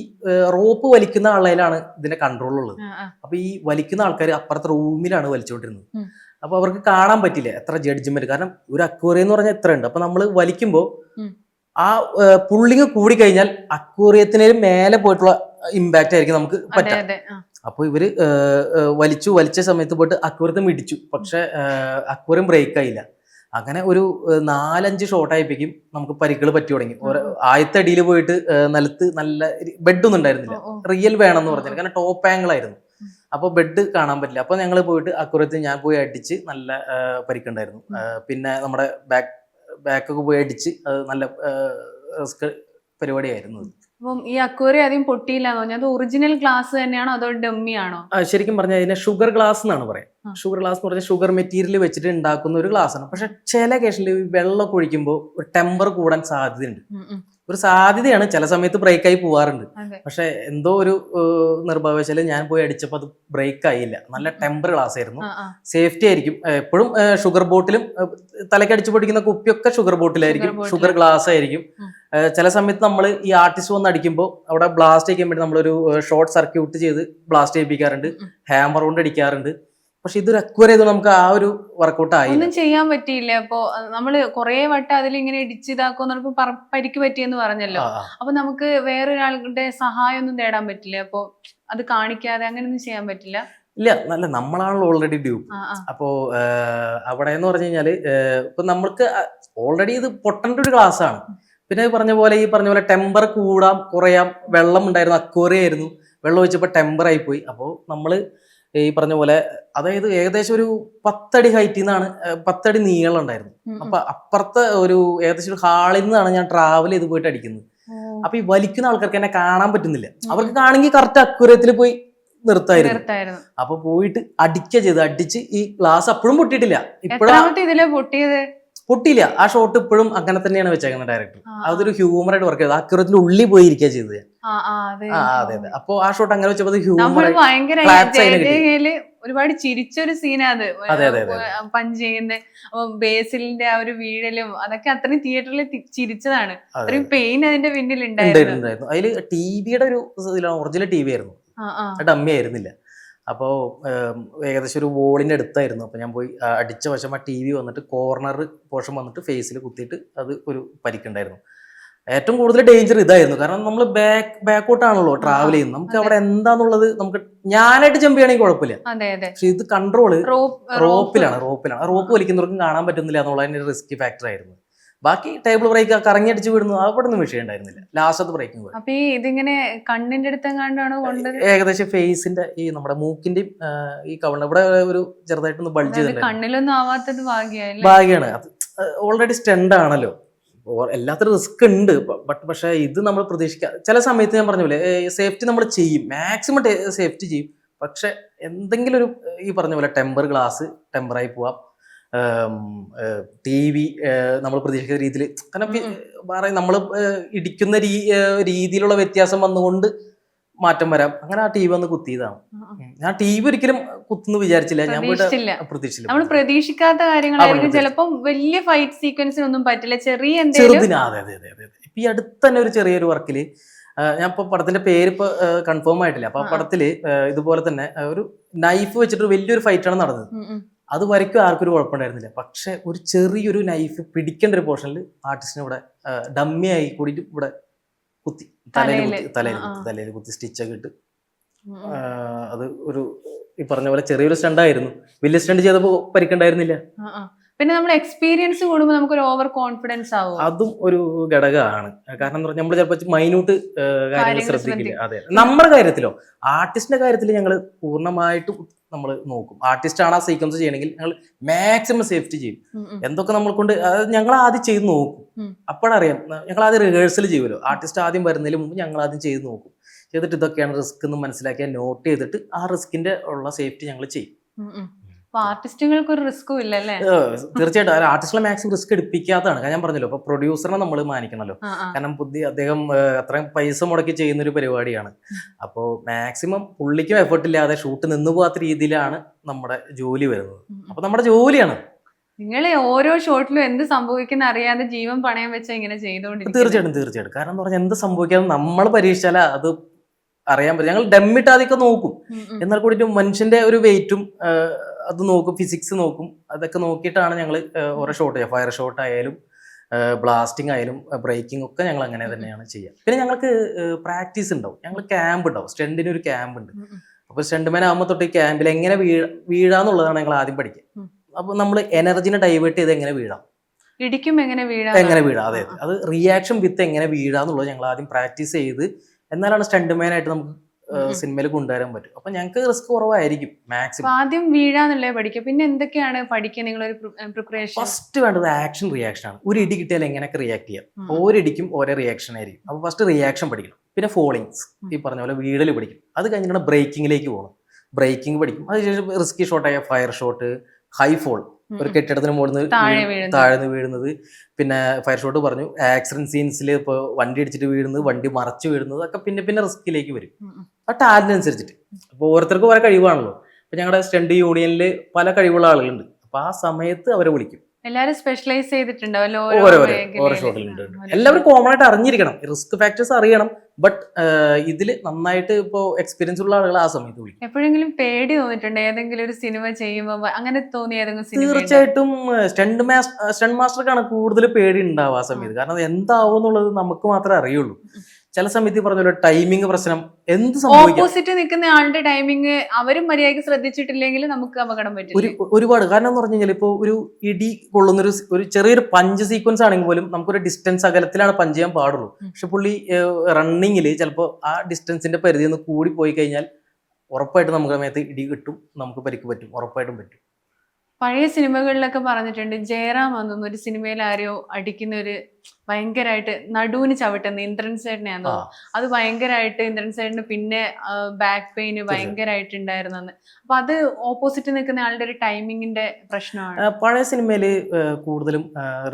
റോപ്പ് വലിക്കുന്ന ആളയിലാണ് ഇതിന്റെ കൺട്രോൾ ഉള്ളത്. അപ്പൊ ഈ വലിക്കുന്ന ആൾക്കാർ അപ്പുറത്തെ റൂമിലാണ് വലിച്ചുകൊണ്ടിരുന്നത്. അപ്പൊ അവർക്ക് കാണാൻ പറ്റില്ല എത്ര ജഡ്ജ്മെന്റ്. കാരണം ഒരു അക്വേറിയം എന്ന് പറഞ്ഞാൽ എത്ര ഉണ്ട്. അപ്പൊ നമ്മൾ വലിക്കുമ്പോൾ ആ പുള്ളിങ് കൂടി കഴിഞ്ഞാൽ അക്വേറിയത്തിന് മേലെ പോയിട്ടുള്ള ഇമ്പാക്റ്റ് ആയിരിക്കും നമുക്ക് പറ്റാം. അപ്പൊ ഇവര് വലിച്ച സമയത്ത് പോയിട്ട് അക്വേറിയത്തിൽ ഇടിച്ചു. പക്ഷെ അക്വേറിയം ബ്രേക്ക് ആയില്ല. അങ്ങനെ ഒരു 4-5 ഷോട്ട് ആയിപ്പിക്കും നമുക്ക് പരിക്കുകൾ പറ്റി തുടങ്ങി. ആദ്യത്തെ അടിയിൽ പോയിട്ട് നിലത്ത് നല്ല ബെഡൊന്നും ഉണ്ടായിരുന്നില്ല. റിയൽ വേണം എന്ന് പറഞ്ഞാൽ, കാരണം ടോപ്പ് ആംഗിൾ ആയിരുന്നു. അപ്പൊ ബെഡ് കാണാൻ പറ്റില്ല. അപ്പൊ ഞങ്ങൾ പോയിട്ട് അക്കുറത്ത് ഞാൻ പോയി അടിച്ച് നല്ല പരിക്കുണ്ടായിരുന്നു. പിന്നെ നമ്മുടെ ബാക്കൊക്കെ പോയി അടിച്ച് അത് നല്ല റിസ്ക് പരിപാടിയായിരുന്നു. അപ്പം ഈ അക്വേറിയം ആദ്യം പൊട്ടിയില്ലാന്ന് പറഞ്ഞാൽ അത് ഒറിജിനൽ ഗ്ലാസ് തന്നെയാണോ അതോ ഡമ്മി ആണോ? ശരിക്കും പറഞ്ഞാൽ അതിനെ ഷുഗർ ഗ്ലാസ് എന്നാണ് പറയാം. ഷുഗർ ഗ്ലാസ് എന്ന് പറഞ്ഞാൽ ഷുഗർ മെറ്റീരിയൽ വെച്ചിട്ട് ഉണ്ടാക്കുന്ന ഒരു ഗ്ലാസ് ആണ്. പക്ഷെ ചില കേസിൽ വെള്ളം ഒഴിക്കുമ്പോൾ ഒരു ടെമ്പർ കൂടാൻ സാധ്യതയുണ്ട്. ഒരു സാധ്യതയാണ്. ചില സമയത്ത് ബ്രേക്ക് ആയി പോവാറുണ്ട്. പക്ഷെ എന്തോ ഒരു നിർഭാഗ്യവശാല് ഞാൻ പോയി അടിച്ചപ്പോൾ അത് ബ്രേക്ക് ആയില്ല. നല്ല ടെമ്പർ ഗ്ലാസ് ആയിരുന്നു. സേഫ്റ്റി ആയിരിക്കും. എപ്പോഴും ഷുഗർ ബോട്ടിലും തലക്കടിച്ചു പൊടിക്കുന്ന കുപ്പിയൊക്കെ ഷുഗർ ബോട്ടിലായിരിക്കും, ഷുഗർ ഗ്ലാസ് ആയിരിക്കും. ചില സമയത്ത് നമ്മൾ ഈ ആർട്ടിസ്റ്റ് വന്ന് അടിക്കുമ്പോൾ അവിടെ ബ്ലാസ്റ്റ് ചെയ്യാൻ വേണ്ടി നമ്മളൊരു ഷോർട്ട് സർക്യൂട്ട് ചെയ്ത് ബ്ലാസ്റ്റ് ചെയ്യിപ്പിക്കാറുണ്ട്, ഹാമർ കൊണ്ട് അടിക്കാറുണ്ട്. പക്ഷെ ഇതൊരു അക്വയർ ചെയ്ത് നമുക്ക് ആ ഒരു വർക്കൗട്ട് ആയി ഒന്നും ചെയ്യാൻ പറ്റിയില്ല. അപ്പൊ നമ്മള് കുറെ വട്ടം അതിൽ ഇങ്ങനെ ഇടിച്ചിതാക്കുമെന്ന് പരിക്ക് പറ്റിയെന്ന് പറഞ്ഞല്ലോ. അപ്പൊ നമുക്ക് വേറൊരാളുടെ സഹായം ഒന്നും തേടാൻ പറ്റില്ല? അപ്പൊ അത് കാണിക്കാതെ അങ്ങനെയൊന്നും ചെയ്യാൻ പറ്റില്ല? ഇല്ല, നല്ല നമ്മളാണല്ലോ ഓൾറെഡി ഡ്യൂപ്പ്. അപ്പോ അവിടെ എന്ന് പറഞ്ഞു കഴിഞ്ഞാല് ഇപ്പൊ നമ്മൾക്ക് ഓൾറെഡി ഇത് പൊട്ടേണ്ട ഒരു ഗ്ലാസ് ആണ്. പിന്നെ ഈ പറഞ്ഞ പോലെ ടെമ്പർ കൂടാം കുറയാം. വെള്ളം ഉണ്ടായിരുന്നു, അക്വേറിയം ആയിരുന്നു. വെള്ളം ഒഴിച്ചപ്പോൾ ടെമ്പർ ആയി പോയി. അപ്പോൾ നമ്മള് ഈ പറഞ്ഞ പോലെ അതായത് ഏകദേശം ഒരു 10 അടി ഹൈറ്റിൽ നിന്നാണ് 10 അടി നീളം ഉണ്ടായിരുന്നു. അപ്പൊ അപ്പുറത്തെ ഒരു ഏകദേശം ഒരു ഹാളിൽ നിന്നാണ് ഞാൻ ട്രാവൽ ചെയ്ത് പോയിട്ട് അടിക്കുന്നത്. അപ്പൊ ഈ വലിക്കുന്ന ആൾക്കാർക്ക് എന്നെ കാണാൻ പറ്റുന്നില്ല. അവർക്ക് കാണണമെങ്കിൽ കറക്റ്റ് അക്വേറിയത്തിൽ പോയി നിർത്തായിരുന്നു. അപ്പൊ പോയിട്ട് അടിച്ച് ഈ ഗ്ലാസ് അപ്പോഴും പൊട്ടിയിട്ടില്ല. പൊട്ടിയില്ല. ആ ഷോട്ട് ഇപ്പോഴും അങ്ങനെ തന്നെയാണ് വെച്ചേക്കുന്നത് ഡയറക്ടർ. അതൊരു ഹ്യൂമർ ആയിട്ട് വർക്ക് ചെയ്തത്. അക്യൂറത്തിൽ ഉള്ളിൽ പോയി ഇരിക്കുക ചെയ്തത്. അതെ. അപ്പൊ ആ ഷോട്ട് അങ്ങനെ വെച്ചപ്പോൾ ഹ്യൂമർ ഒരുപാട് ചിരിച്ചൊരു സീനാത്. പഞ്ച് ചെയ്യുന്ന ബേസിലിന്റെ ആ ഒരു വീഴലും അതൊക്കെ അത്രയും തിയേറ്ററിൽ ചിരിച്ചതാണ്. അത്രയും പെയിൻ അതിന്റെ പിന്നിൽ ഉണ്ടായിരുന്നു. അതില് ടിവിയുടെ ഒരു ഒറിജിനൽ TV ആയിരുന്നു, ഡമ്മി ആയിരുന്നില്ല. അപ്പോൾ ഏകദേശം ഒരു വോളിൻ്റെ അടുത്തായിരുന്നു. അപ്പോൾ ഞാൻ പോയി അടിച്ച വശം ആ TV വന്നിട്ട് കോർണർ പോർഷൻ വന്നിട്ട് ഫേസിൽ കുത്തിയിട്ട് അത് ഒരു പരിക്കുണ്ടായിരുന്നു. ഏറ്റവും കൂടുതൽ ഡേഞ്ചർ ഇതായിരുന്നു. കാരണം നമ്മൾ ബാക്കോട്ടാണല്ലോ ട്രാവൽ ചെയ്യുന്നത്. നമുക്ക് അവിടെ എന്താന്നുള്ളത് നമുക്ക് ഞാനായിട്ട് ജമ്പ് ചെയ്യണമെങ്കിൽ കുഴപ്പമില്ല. പക്ഷെ ഇത് കൺട്രോള് റോപ്പിലാണ്. റോപ്പ് വലിക്കുന്നവർക്കും കാണാൻ പറ്റുന്നില്ല എന്നുള്ളതിന്റെ റിസ്കി ഫാക്ടർ ആയിരുന്നു. ബാക്കി ടേബിൾ ബ്രേക്ക് കറങ്ങി അടിച്ച് വിടുന്നു അവിടെ ഒന്നും വിഷയം ഉണ്ടായിരുന്നില്ല. ലാസ്റ്റത്തെ ബ്രേക്കിംഗ് പോയി. അപ്പൊ ഇതിങ്ങനെ കണ്ണിന്റെ അടുത്തെങ്ങാണ്ടാണോ കൊണ്ടത്? ഏകദേശം ഫേസിന്റെ ഈ നമ്മുടെ മൂക്കിന്റെയും ഈ കവണ ഇവിടെ ഒരു ചെറുതായിട്ടൊന്ന് ബൾജ് ചെയ്തിട്ടുണ്ട്. കണ്ണിലൊന്നും ആവാത്തത് ഭാഗ്യാണ്. അത് ഓൾറെഡി സ്റ്റണ്ട് ആണല്ലോ, എല്ലാത്തിനും റിസ്ക് ഉണ്ട്. പക്ഷെ ഇത് നമ്മൾ പ്രതീക്ഷിക്കാം. ചില സമയത്ത് ഞാൻ പറഞ്ഞ പോലെ സേഫ്റ്റി നമ്മൾ ചെയ്യും, മാക്സിമം സേഫ്റ്റി ചെയ്യും. പക്ഷെ എന്തെങ്കിലും ഒരു ഈ പറഞ്ഞ പോലെ ടെമ്പർ ടെമ്പറായി പോവാം. TV നമ്മൾ പ്രതീക്ഷിക്കുന്ന രീതിയിൽ, കാരണം നമ്മൾ ഇടിക്കുന്ന രീതിയിലുള്ള വ്യത്യാസം വന്നുകൊണ്ട് മാറ്റം വരാം. അങ്ങനെ ആ TV വന്ന് കുത്തിയതാണ്. ഞാൻ TV ഒരിക്കലും കുത്തുന്നു വിചാരിച്ചില്ല. ഞാൻ പ്രതീക്ഷിച്ചില്ല. നമ്മൾ പ്രതീക്ഷിക്കാത്ത കാര്യങ്ങളായിരിക്കും. ചിലപ്പോൾ വലിയ ഫൈറ്റ് സീക്വൻസിനൊന്നും പറ്റില്ല, ചെറുതിന്. അതെ. ഇപ്പൊ ഈ അടുത്ത് തന്നെ ഒരു ചെറിയൊരു വർക്കില് ഞാൻ ഇപ്പൊ പടത്തിന്റെ പേര് ഇപ്പൊ കൺഫേം ആയിട്ടില്ല. അപ്പൊ ആ പടത്തില് ഇതുപോലെ തന്നെ ഒരു നൈഫ് വെച്ചിട്ട് വലിയൊരു ഫൈറ്റാണ് നടന്നത്. അത് വരയ്ക്കും ആർക്കും ഒരു കുഴപ്പമുണ്ടായിരുന്നില്ല. പക്ഷെ ഒരു ചെറിയൊരു നൈഫ് പിടിക്കേണ്ട ഒരു പോർഷനിൽ ആർട്ടിസ്റ്റിനെ ഇവിടെ ഡമ്മി ആയി കൂടിയിട്ട് ഇവിടെ കുത്തി തലയിൽ കുത്തി സ്റ്റിച്ചൊക്കെ ഇട്ട് അത് ഒരു ഈ പറഞ്ഞ പോലെ ചെറിയൊരു സ്റ്റണ്ട് ആയിരുന്നു. വലിയ സ്റ്റണ്ട് ചെയ്തപ്പോൾ പരിക്കുണ്ടായിരുന്നില്ല. പിന്നെ നമ്മൾ എക്സ്പീരിയൻസ് കൂടുമ്പോൾ നമുക്കൊരു ഓവർ കോൺഫിഡൻസ് ആവും. അതും ഒരു ഘടകമാണ്. കാരണം എന്താ പറഞ്ഞാൽ നമ്മൾ ചിലപ്പോൾ മൈന്യൂട്ട് കാര്യങ്ങൾ ശ്രദ്ധിക്കില്ല. അതെ, നമ്മുടെ കാര്യത്തിലോ ആർട്ടിസ്റ്റിന്റെ കാര്യത്തിൽ ഞങ്ങൾ പൂർണ്ണമായിട്ടും നമ്മൾ നോക്കും. ആർട്ടിസ്റ്റ് ആണ് ആ സീക്വൻസ് ചെയ്യണമെങ്കിൽ ഞങ്ങൾ മാക്സിമം സേഫ്റ്റി ചെയ്യും. എന്തൊക്കെ നമ്മൾ കൊണ്ട് ഞങ്ങൾ ആദ്യം ചെയ്ത് നോക്കും. അപ്പോഴറിയാം, ഞങ്ങൾ ആദ്യം റിഹേഴ്സൽ ചെയ്യുമല്ലോ. ആർട്ടിസ്റ്റ് ആദ്യം വരുന്നതിന് മുമ്പ് ഞങ്ങൾ ആദ്യം ചെയ്ത് നോക്കും. ചെയ്തിട്ട് ഇതൊക്കെയാണ് റിസ്ക് എന്ന് മനസ്സിലാക്കിയാൽ നോട്ട് ചെയ്തിട്ട് ആ റിസ്കിന്റെ ഉള്ള സേഫ്റ്റി ഞങ്ങൾ ചെയ്യും. ആർട്ടിസ്റ്റുകൾക്ക് ഒരു റിസ്കും ഇല്ലല്ലേ? തീർച്ചയായിട്ടും ആർട്ടിസ്റ്റിനെ മാക്സിമം റിസ്ക് എടുപ്പിക്കാത്തതാണ്. ഞാൻ പറഞ്ഞല്ലോ, ഇപ്പൊ പ്രൊഡ്യൂസറിനെ നമ്മൾ മാനിക്കണല്ലോ. കാരണം അദ്ദേഹം അത്രയും പൈസ മുടക്കി ചെയ്യുന്ന ഒരു പരിപാടിയാണ്. അപ്പോൾ മാക്സിമം പുള്ളിക്കും എഫേർട്ട് ഇല്ലാതെ ഷൂട്ട് നിന്നു പോകാത്ത രീതിയിലാണ് നമ്മുടെ ജോലി വരുന്നത്. അപ്പൊ നമ്മുടെ ജോലിയാണ്. നിങ്ങൾ ഓരോ ഷോട്ടിലും എന്ത് സംഭവിക്കുന്ന അറിയാതെ ജീവൻ പണയം വെച്ചാൽ ഇങ്ങനെ ചെയ്തോണ്ടിരിക്കും. തീർച്ചയായിട്ടും. കാരണം എന്ന് പറഞ്ഞാൽ എന്ത് സംഭവിക്കാതെ നമ്മൾ പരീക്ഷിച്ചാൽ അത് അറിയാൻ പറ്റും. ഞങ്ങൾ ഡമ്മിട്ട് അതൊക്കെ നോക്കും. എന്നാൽ കൂടിയിട്ട് മനുഷ്യന്റെ ഒരു വെയിറ്റും അത് നോക്കും, ഫിസിക്സ് നോക്കും. അതൊക്കെ നോക്കിയിട്ടാണ് ഞങ്ങൾ ഓരോ ഷോട്ട്, ഫയർ ഷോട്ട് ആയാലും ബ്ലാസ്റ്റിംഗ് ആയാലും ബ്രേക്കിംഗ് ഒക്കെ ഞങ്ങൾ അങ്ങനെ തന്നെയാണ് ചെയ്യുക. പിന്നെ ഞങ്ങൾക്ക് പ്രാക്ടീസ് ഉണ്ടാവും. ഞങ്ങൾ ക്യാമ്പ് ഉണ്ടാവും. സ്റ്റണ്ടിന് ഒരു ക്യാമ്പ് ഉണ്ട്. അപ്പോൾ സ്റ്റണ്ട്മാൻ ആകുമ്പോൾ തൊട്ട് ഈ ക്യാമ്പിൽ എങ്ങനെ വീഴാന്നുള്ളതാണ് ഞങ്ങൾ ആദ്യം പഠിക്കുക. അപ്പോൾ നമ്മൾ എനർജിനെ ഡൈവേർട്ട് ചെയ്ത് എങ്ങനെ വീഴാം, ഇടിക്കും എങ്ങനെ വീഴാം. അതെ, അത് റിയാക്ഷൻ വിത്ത് എങ്ങനെ വീഴാന്നുള്ളത് ഞങ്ങൾ ആദ്യം പ്രാക്ടീസ് ചെയ്ത് എന്നാലാണ് സ്റ്റണ്ട്മാനായിട്ട് നമുക്ക് സിനിമയിൽ കൊണ്ടുവരാൻ പറ്റും. അപ്പൊ ഞങ്ങൾക്ക് റിസ്ക് കുറവായിരിക്കും മാക്സിമം. ആദ്യം വീഴാന്നുള്ളത് പഠിക്കുക. പിന്നെ എന്തൊക്കെയാണ് പഠിക്കുക നിങ്ങളൊരു പ്രിപ്പറേഷൻ? ഫസ്റ്റ് വേണ്ടത് ആക്ഷൻ റിയാക്ഷൻ ആണ്. ഒരു ഇടി കിട്ടിയാൽ എങ്ങനെയൊക്കെ റിയാക്ട് ചെയ്യാം. ഓരോ ഇടിക്കും ഓരോ റിയാക്ഷൻ ആയിരിക്കും. അപ്പൊ ഫസ്റ്റ് റിയാക്ഷൻ പഠിക്കണം. പിന്നെ ഫോളിങ്സ്, ഈ പറഞ്ഞ പോലെ വീഴൽ പഠിക്കും. അത് കഴിഞ്ഞിട്ട് ബ്രേക്കിങ്ങിലേക്ക് പോകണം. ബ്രേക്കിംഗ് പഠിക്കും. അതിനുശേഷം റിസ്കി ഷോട്ടായ ഫയർ ഷോട്ട്, ഹൈ ഫോൾ, ഒരു കെട്ടിടത്തിന് മുകളിൽ താഴ്ന്ന് വീഴുന്നത്. പിന്നെ ഫയർ ഷോട്ട് പറഞ്ഞു, ആക്സിഡന്റ് സീൻസിൽ ഇപ്പോൾ വണ്ടി അടിച്ചിട്ട് വീഴുന്നത്, വണ്ടി മറച്ചു വീഴുന്നത് ഒക്കെ പിന്നെ റിസ്കിലേക്ക് വരും. ആ ടാലന്റ് അനുസരിച്ചിട്ട്. അപ്പോൾ ഓരോരുത്തർക്കും ഓരോ കഴിവാണല്ലോ. ഇപ്പൊ ഞങ്ങളുടെ സ്റ്റണ്ട് യൂണിയനിൽ പല കഴിവുള്ള ആളുകളുണ്ട്. അപ്പൊ ആ സമയത്ത് അവരെ വിളിക്കും. എല്ലാവരും സ്പെഷ്യലൈസ് ചെയ്തിട്ടുണ്ടാവല്ലോ ഓരോ ഷോട്ടിലുണ്ട്. എല്ലാവരും കോമൺ ആയിട്ട് അറിഞ്ഞിരിക്കണം, റിസ്ക് ഫാക്ടേഴ്സ് അറിയണം. ബട്ട് ഇതിൽ നന്നായിട്ട് ഇപ്പോ എക്സ്പീരിയൻസ് ഉള്ള ആളുകൾ ആ സമയത്ത് വിളിക്കും. എപ്പോഴെങ്കിലും പേടി തോന്നിയിട്ടുണ്ട് ഏതെങ്കിലും ഒരു സിനിമ ചെയ്യുമ്പോൾ? അങ്ങനെ തോന്നിയ ഏതെങ്കിലും സിനിമ? തീർച്ചയായിട്ടും സ്റ്റണ്ട് മാസ്റ്റർക്കാണ് കൂടുതൽ പേടി ഉണ്ടാവുക ആ സമയത്ത്. കാരണം എന്താവും എന്നുള്ളത് നമുക്ക് മാത്രമേ അറിയുള്ളൂ. ചില സമയത്ത് പറഞ്ഞല്ലോ ടൈമിംഗ് പ്രശ്നം, എന്ത് സംഭവിക്കും. ഓപ്പോസിറ്റ് നിൽക്കുന്ന ആളുടെ ടൈമിംഗ് അവരും മര്യാദയ്ക്ക് ശ്രദ്ധിച്ചിട്ടില്ലെങ്കിൽ നമുക്ക് അപകടം പറ്റും ഒരുപാട്. കാരണം എന്ന് പറഞ്ഞു കഴിഞ്ഞാൽ ഇപ്പോൾ ഒരു ഇടി കൊള്ളുന്ന ഒരു ചെറിയൊരു പഞ്ച് സീക്വൻസ് ആണെങ്കിൽ പോലും നമുക്കൊരു ഡിസ്റ്റൻസ് അകലത്തിലാണ് പഞ്ച് ചെയ്യാൻ പാടുള്ളൂ. പക്ഷെ പുള്ളി റണ്ണിങ്ങിൽ ചിലപ്പോൾ ആ ഡിസ്റ്റൻസിന്റെ പരിധി ഒന്ന് കൂടി പോയി കഴിഞ്ഞാൽ ഉറപ്പായിട്ടും നമുക്ക് സമയത്ത് ഇടി കിട്ടും, നമുക്ക് പരിക്ക് പറ്റും, ഉറപ്പായിട്ടും പറ്റും. പഴയ സിനിമകളിലൊക്കെ പറഞ്ഞിട്ടുണ്ട്, ജയറാം വന്നു ഒരു സിനിമയിൽ ആരോ അടിക്കുന്ന ഒരു ഭയങ്കരമായിട്ട് നടുവിന് ചവിട്ടുന്ന ഇന്ദ്രൻ സൈഡിനെയാണോ, അത് ഭയങ്കരമായിട്ട് ഇന്ദ്രൻ സൈഡിന് പിന്നെ ബാക്ക് പെയിന് ഭയങ്കരമായിട്ട് ഉണ്ടായിരുന്നെന്ന്. അപ്പൊ അത് ഓപ്പോസിറ്റ് നിൽക്കുന്ന ആളുടെ ഒരു ടൈമിങ്ങിന്റെ പ്രശ്നമാണ്. പഴയ സിനിമയിൽ കൂടുതലും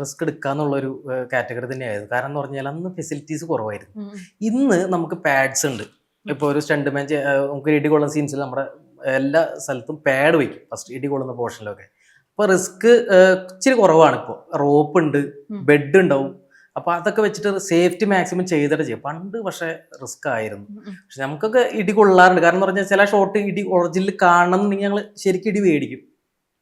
റിസ്ക് എടുക്കാന്നുള്ള ഒരു കാറ്റഗറി തന്നെയായിരുന്നു. കാരണം എന്ന് പറഞ്ഞാൽ അന്ന് ഫെസിലിറ്റീസ് കുറവായിരുന്നു. ഇന്ന് നമുക്ക് പാഡ്സ് ഉണ്ട്. ഇപ്പോൾ ഒരു സ്റ്റണ്ട് മാൻ നമുക്ക് ഇടി കൊള്ളുന്ന സീൻസിൽ നമ്മുടെ എല്ലാ സ്ഥലത്തും പാഡ് വയ്ക്കും ഫസ്റ്റ് ഇടി കൊള്ളുന്ന പോർഷനിലൊക്കെ. അപ്പോൾ റിസ്ക് ഇച്ചിരി കുറവാണ്. ഇപ്പോൾ റോപ്പ് ഉണ്ട്, ബെഡ് ഉണ്ടാവും. അപ്പൊ അതൊക്കെ വെച്ചിട്ട് സേഫ്റ്റി മാക്സിമം ചെയ്തിട്ട് ചെയ്യും. പണ്ട് പക്ഷെ റിസ്ക് ആയിരുന്നു. പക്ഷെ നമുക്കൊക്കെ ഇടി കൊള്ളാറുണ്ട്. കാരണം എന്ന് പറഞ്ഞാൽ ചില ഷോട്ട് ഇടി ഒറിജിനൽ കാണണം എന്നുണ്ടെങ്കിൽ ഞങ്ങൾ ശരിക്കും ഇടി മേടിക്കും.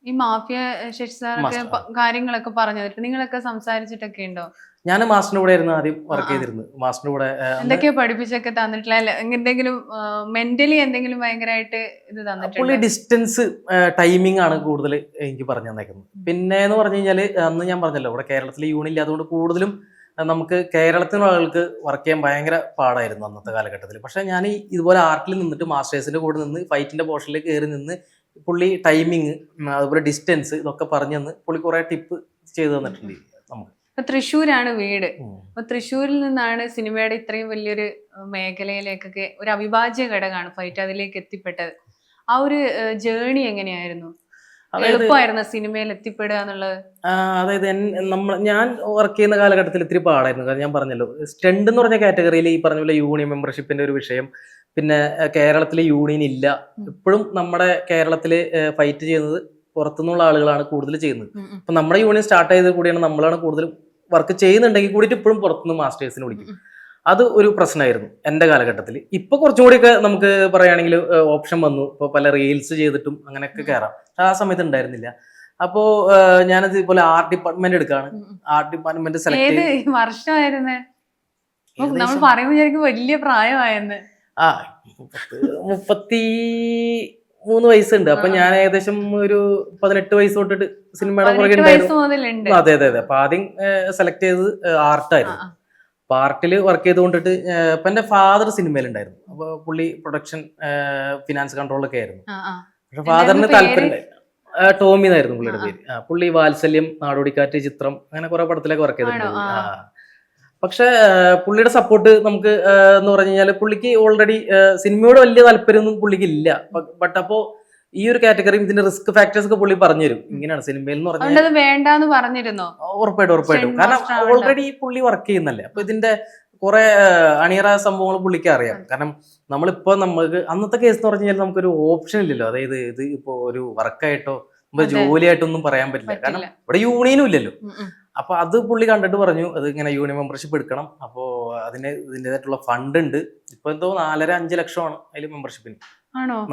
ഈ മാഫിയ ശശി സാറൊക്കെ കാര്യങ്ങളൊക്കെ പറഞ്ഞു നിങ്ങളൊക്കെ സംസാരിച്ചിട്ടൊക്കെ ഉണ്ടോ? ഞാൻ മാസ്റ്ററിന്റെ കൂടെ ആയിരുന്നു ആദ്യം വർക്ക് ചെയ്തിരുന്നത്. മാസ്റ്ററിന്റെ കൂടെ എന്തൊക്കെയാ പഠിപ്പിച്ചൊക്കെ തന്നിട്ടില്ല? എന്തെങ്കിലും മെന്റലി എന്തെങ്കിലും ഭയങ്കരമായിട്ട് ഇത് തന്നിട്ടുണ്ട്? ഡിസ്റ്റൻസ് ടൈമിംഗ് ആണ് കൂടുതൽ എനിക്ക് പറഞ്ഞു തന്നേക്കുന്നത്. പിന്നെ എന്ന് പറഞ്ഞു കഴിഞ്ഞാല് അന്ന് ഞാൻ പറഞ്ഞല്ലോ ഇവിടെ കേരളത്തിൽ യൂണിയൻ ഇല്ലാത്തതുകൊണ്ട് കൂടുതലും നമുക്ക് കേരളത്തിലുള്ള ആളുകൾക്ക് വർക്ക് ചെയ്യാൻ ഭയങ്കര പാടായിരുന്നു അന്നത്തെ കാലഘട്ടത്തിൽ. പക്ഷെ ഞാൻ ഇതുപോലെ ആർട്ടിൽ നിന്നിട്ട് മാസ്റ്റേഴ്സിന്റെ കൂടെ നിന്ന് ഫൈറ്റിന്റെ പോർഷനിലേക്ക് കയറി നിന്ന് പുള്ളി ടൈമിങ് അതുപോലെ ഡിസ്റ്റൻസ് ഇതൊക്കെ പറഞ്ഞു തന്ന് പുള്ളി കുറെ ടിപ്പ് ചെയ്തു തന്നിട്ടുണ്ട് നമുക്ക്. ഇപ്പൊ തൃശ്ശൂരാണ് വീട്. അപ്പൊ തൃശ്ശൂരിൽ നിന്നാണ് സിനിമയുടെ ഇത്രയും വലിയൊരു മേഖലയിലേക്കൊക്കെ ഒരു അവിഭാജ്യ ഘടകമാണ് ഫൈറ്റ് അതിലേക്ക് എത്തിപ്പെട്ടത്. ആ ഒരു ജേർണി എങ്ങനെയായിരുന്നു? എളുപ്പമായിരുന്നു സിനിമയിൽ എത്തിപ്പെടുക എന്നുള്ളത്? അതായത് ഞാൻ വർക്ക് ചെയ്യുന്ന കാലഘട്ടത്തിൽ ഇത്തിരി പാടായിരുന്നു. കാരണം ഞാൻ പറഞ്ഞല്ലോ സ്റ്റണ്ട് എന്ന് പറഞ്ഞ കാറ്റഗറിയിൽ ഈ പറഞ്ഞ പോലെ യൂണിയൻ മെമ്പർഷിപ്പിന്റെ ഒരു വിഷയം, പിന്നെ കേരളത്തിൽ യൂണിയൻ ഇല്ല. ഇപ്പോഴും നമ്മുടെ കേരളത്തിൽ ഫൈറ്റ് ചെയ്യുന്നത് പുറത്തുനിന്നുള്ള ആളുകളാണ് കൂടുതൽ ചെയ്യുന്നത്. അപ്പൊ നമ്മുടെ യൂണിയൻ സ്റ്റാർട്ട് ചെയ്തത് കൂടിയാണ് നമ്മളാണ് കൂടുതലും വർക്ക് ചെയ്യുന്നുണ്ടെങ്കിൽ കൂടിയിട്ട് ഇപ്പോഴും പുറത്തുനിന്ന് മാസ്റ്റേഴ്സിന് വിളിക്കും. അത് ഒരു പ്രശ്നമായിരുന്നു എൻ്റെ കാലഘട്ടത്തിൽ. ഇപ്പൊ കുറച്ചും കൂടിയൊക്കെ നമുക്ക് പറയുകയാണെങ്കിൽ ഓപ്ഷൻ വന്നു. ഇപ്പൊ പല റീൽസ് ചെയ്തിട്ടും അങ്ങനെയൊക്കെ കയറാം. പക്ഷെ ആ സമയത്ത് ഉണ്ടായിരുന്നില്ല. അപ്പോ ഞാനത് ഇതുപോലെ ആർട്ട് ഡിപ്പാർട്ട്മെന്റ് എടുക്കാണ്. ആർട്ട് ഡിപ്പാർട്ട്മെന്റ് സെലക്ട് വർഷമായിരുന്നു നമ്മൾ പറയുമ്പോൾ വലിയ പ്രായമായെന്ന്. 33 3 വയസ്സുണ്ട്. അപ്പൊ ഞാൻ ഏകദേശം ഒരു 18 വയസ്സ് തൊട്ടിട്ട് സിനിമയുടെ പുറകെ 18 വയസ്സ് മുതലുണ്ട്. അതെ. അപ്പൊ ആദ്യം സെലക്ട് ചെയ്തത് ആർട്ടായിരുന്നു. അപ്പൊ ആർട്ടിൽ വർക്ക് ചെയ്തുകൊണ്ടിട്ട് ഇപ്പൊ എന്റെ ഫാദർ സിനിമയിലുണ്ടായിരുന്നു. അപ്പൊ പുള്ളി പ്രൊഡക്ഷൻ ഫിനാൻസ് കൺട്രോളൊക്കെ ആയിരുന്നു. പക്ഷെ ഫാദറിന് താല്പര്യം ടോമി എന്നായിരുന്നു പുള്ളിയുടെ പേര്. പുള്ളി വാത്സല്യം, നാടോടിക്കാറ്റ്, ചിത്രം, അങ്ങനെ കുറെ പടത്തിലൊക്കെ വർക്ക് ചെയ്തിട്ടുണ്ട്. പക്ഷെ പുള്ളിയുടെ സപ്പോർട്ട് നമുക്ക് എന്ന് പറഞ്ഞു കഴിഞ്ഞാൽ പുള്ളിക്ക് ഓൾറെഡി സിനിമയോട് വലിയ താല്പര്യമൊന്നും പുള്ളിക്ക് ഇല്ല. ബട്ട് അപ്പോ ഈ ഒരു കാറ്റഗറി ഇതിന്റെ റിസ്ക് ഫാക്ടേഴ്സ് ഒക്കെ പുള്ളി പറഞ്ഞു തരും. ഇങ്ങനെയാണ് സിനിമയിൽ എന്ന് പറഞ്ഞാൽ വേണ്ടാന്ന് പറഞ്ഞിരുന്നോ? ഉറപ്പായിട്ടും. കാരണം ഓൾറെഡി പുള്ളി വർക്ക് ചെയ്യുന്നല്ലേ. അപ്പൊ ഇതിന്റെ കുറെ അണിയറ സംഭവങ്ങൾ പുള്ളിക്ക് അറിയാം. കാരണം നമുക്ക് അന്നത്തെ കേസ് എന്ന് പറഞ്ഞു കഴിഞ്ഞാൽ നമുക്കൊരു ഓപ്ഷൻ ഇല്ലല്ലോ. അതായത് ഇത് ഇപ്പോ ഒരു വർക്കായിട്ടോ ജോലിയായിട്ടൊന്നും പറയാൻ പറ്റില്ല. കാരണം ഇവിടെ യൂണിയനും ഇല്ലല്ലോ. അപ്പൊ അത് പുള്ളി കണ്ടിട്ട് പറഞ്ഞു അത് ഇങ്ങനെ യൂണിയൻ മെമ്പർഷിപ്പ് എടുക്കണം. അപ്പോ ഇതിൻ്റെതായിട്ടുള്ള ഫണ്ട് ഉണ്ട്. ഇപ്പൊ എന്തോ 4.5 ലക്ഷമാണ് അതിൽ മെമ്പർഷിപ്പിന്.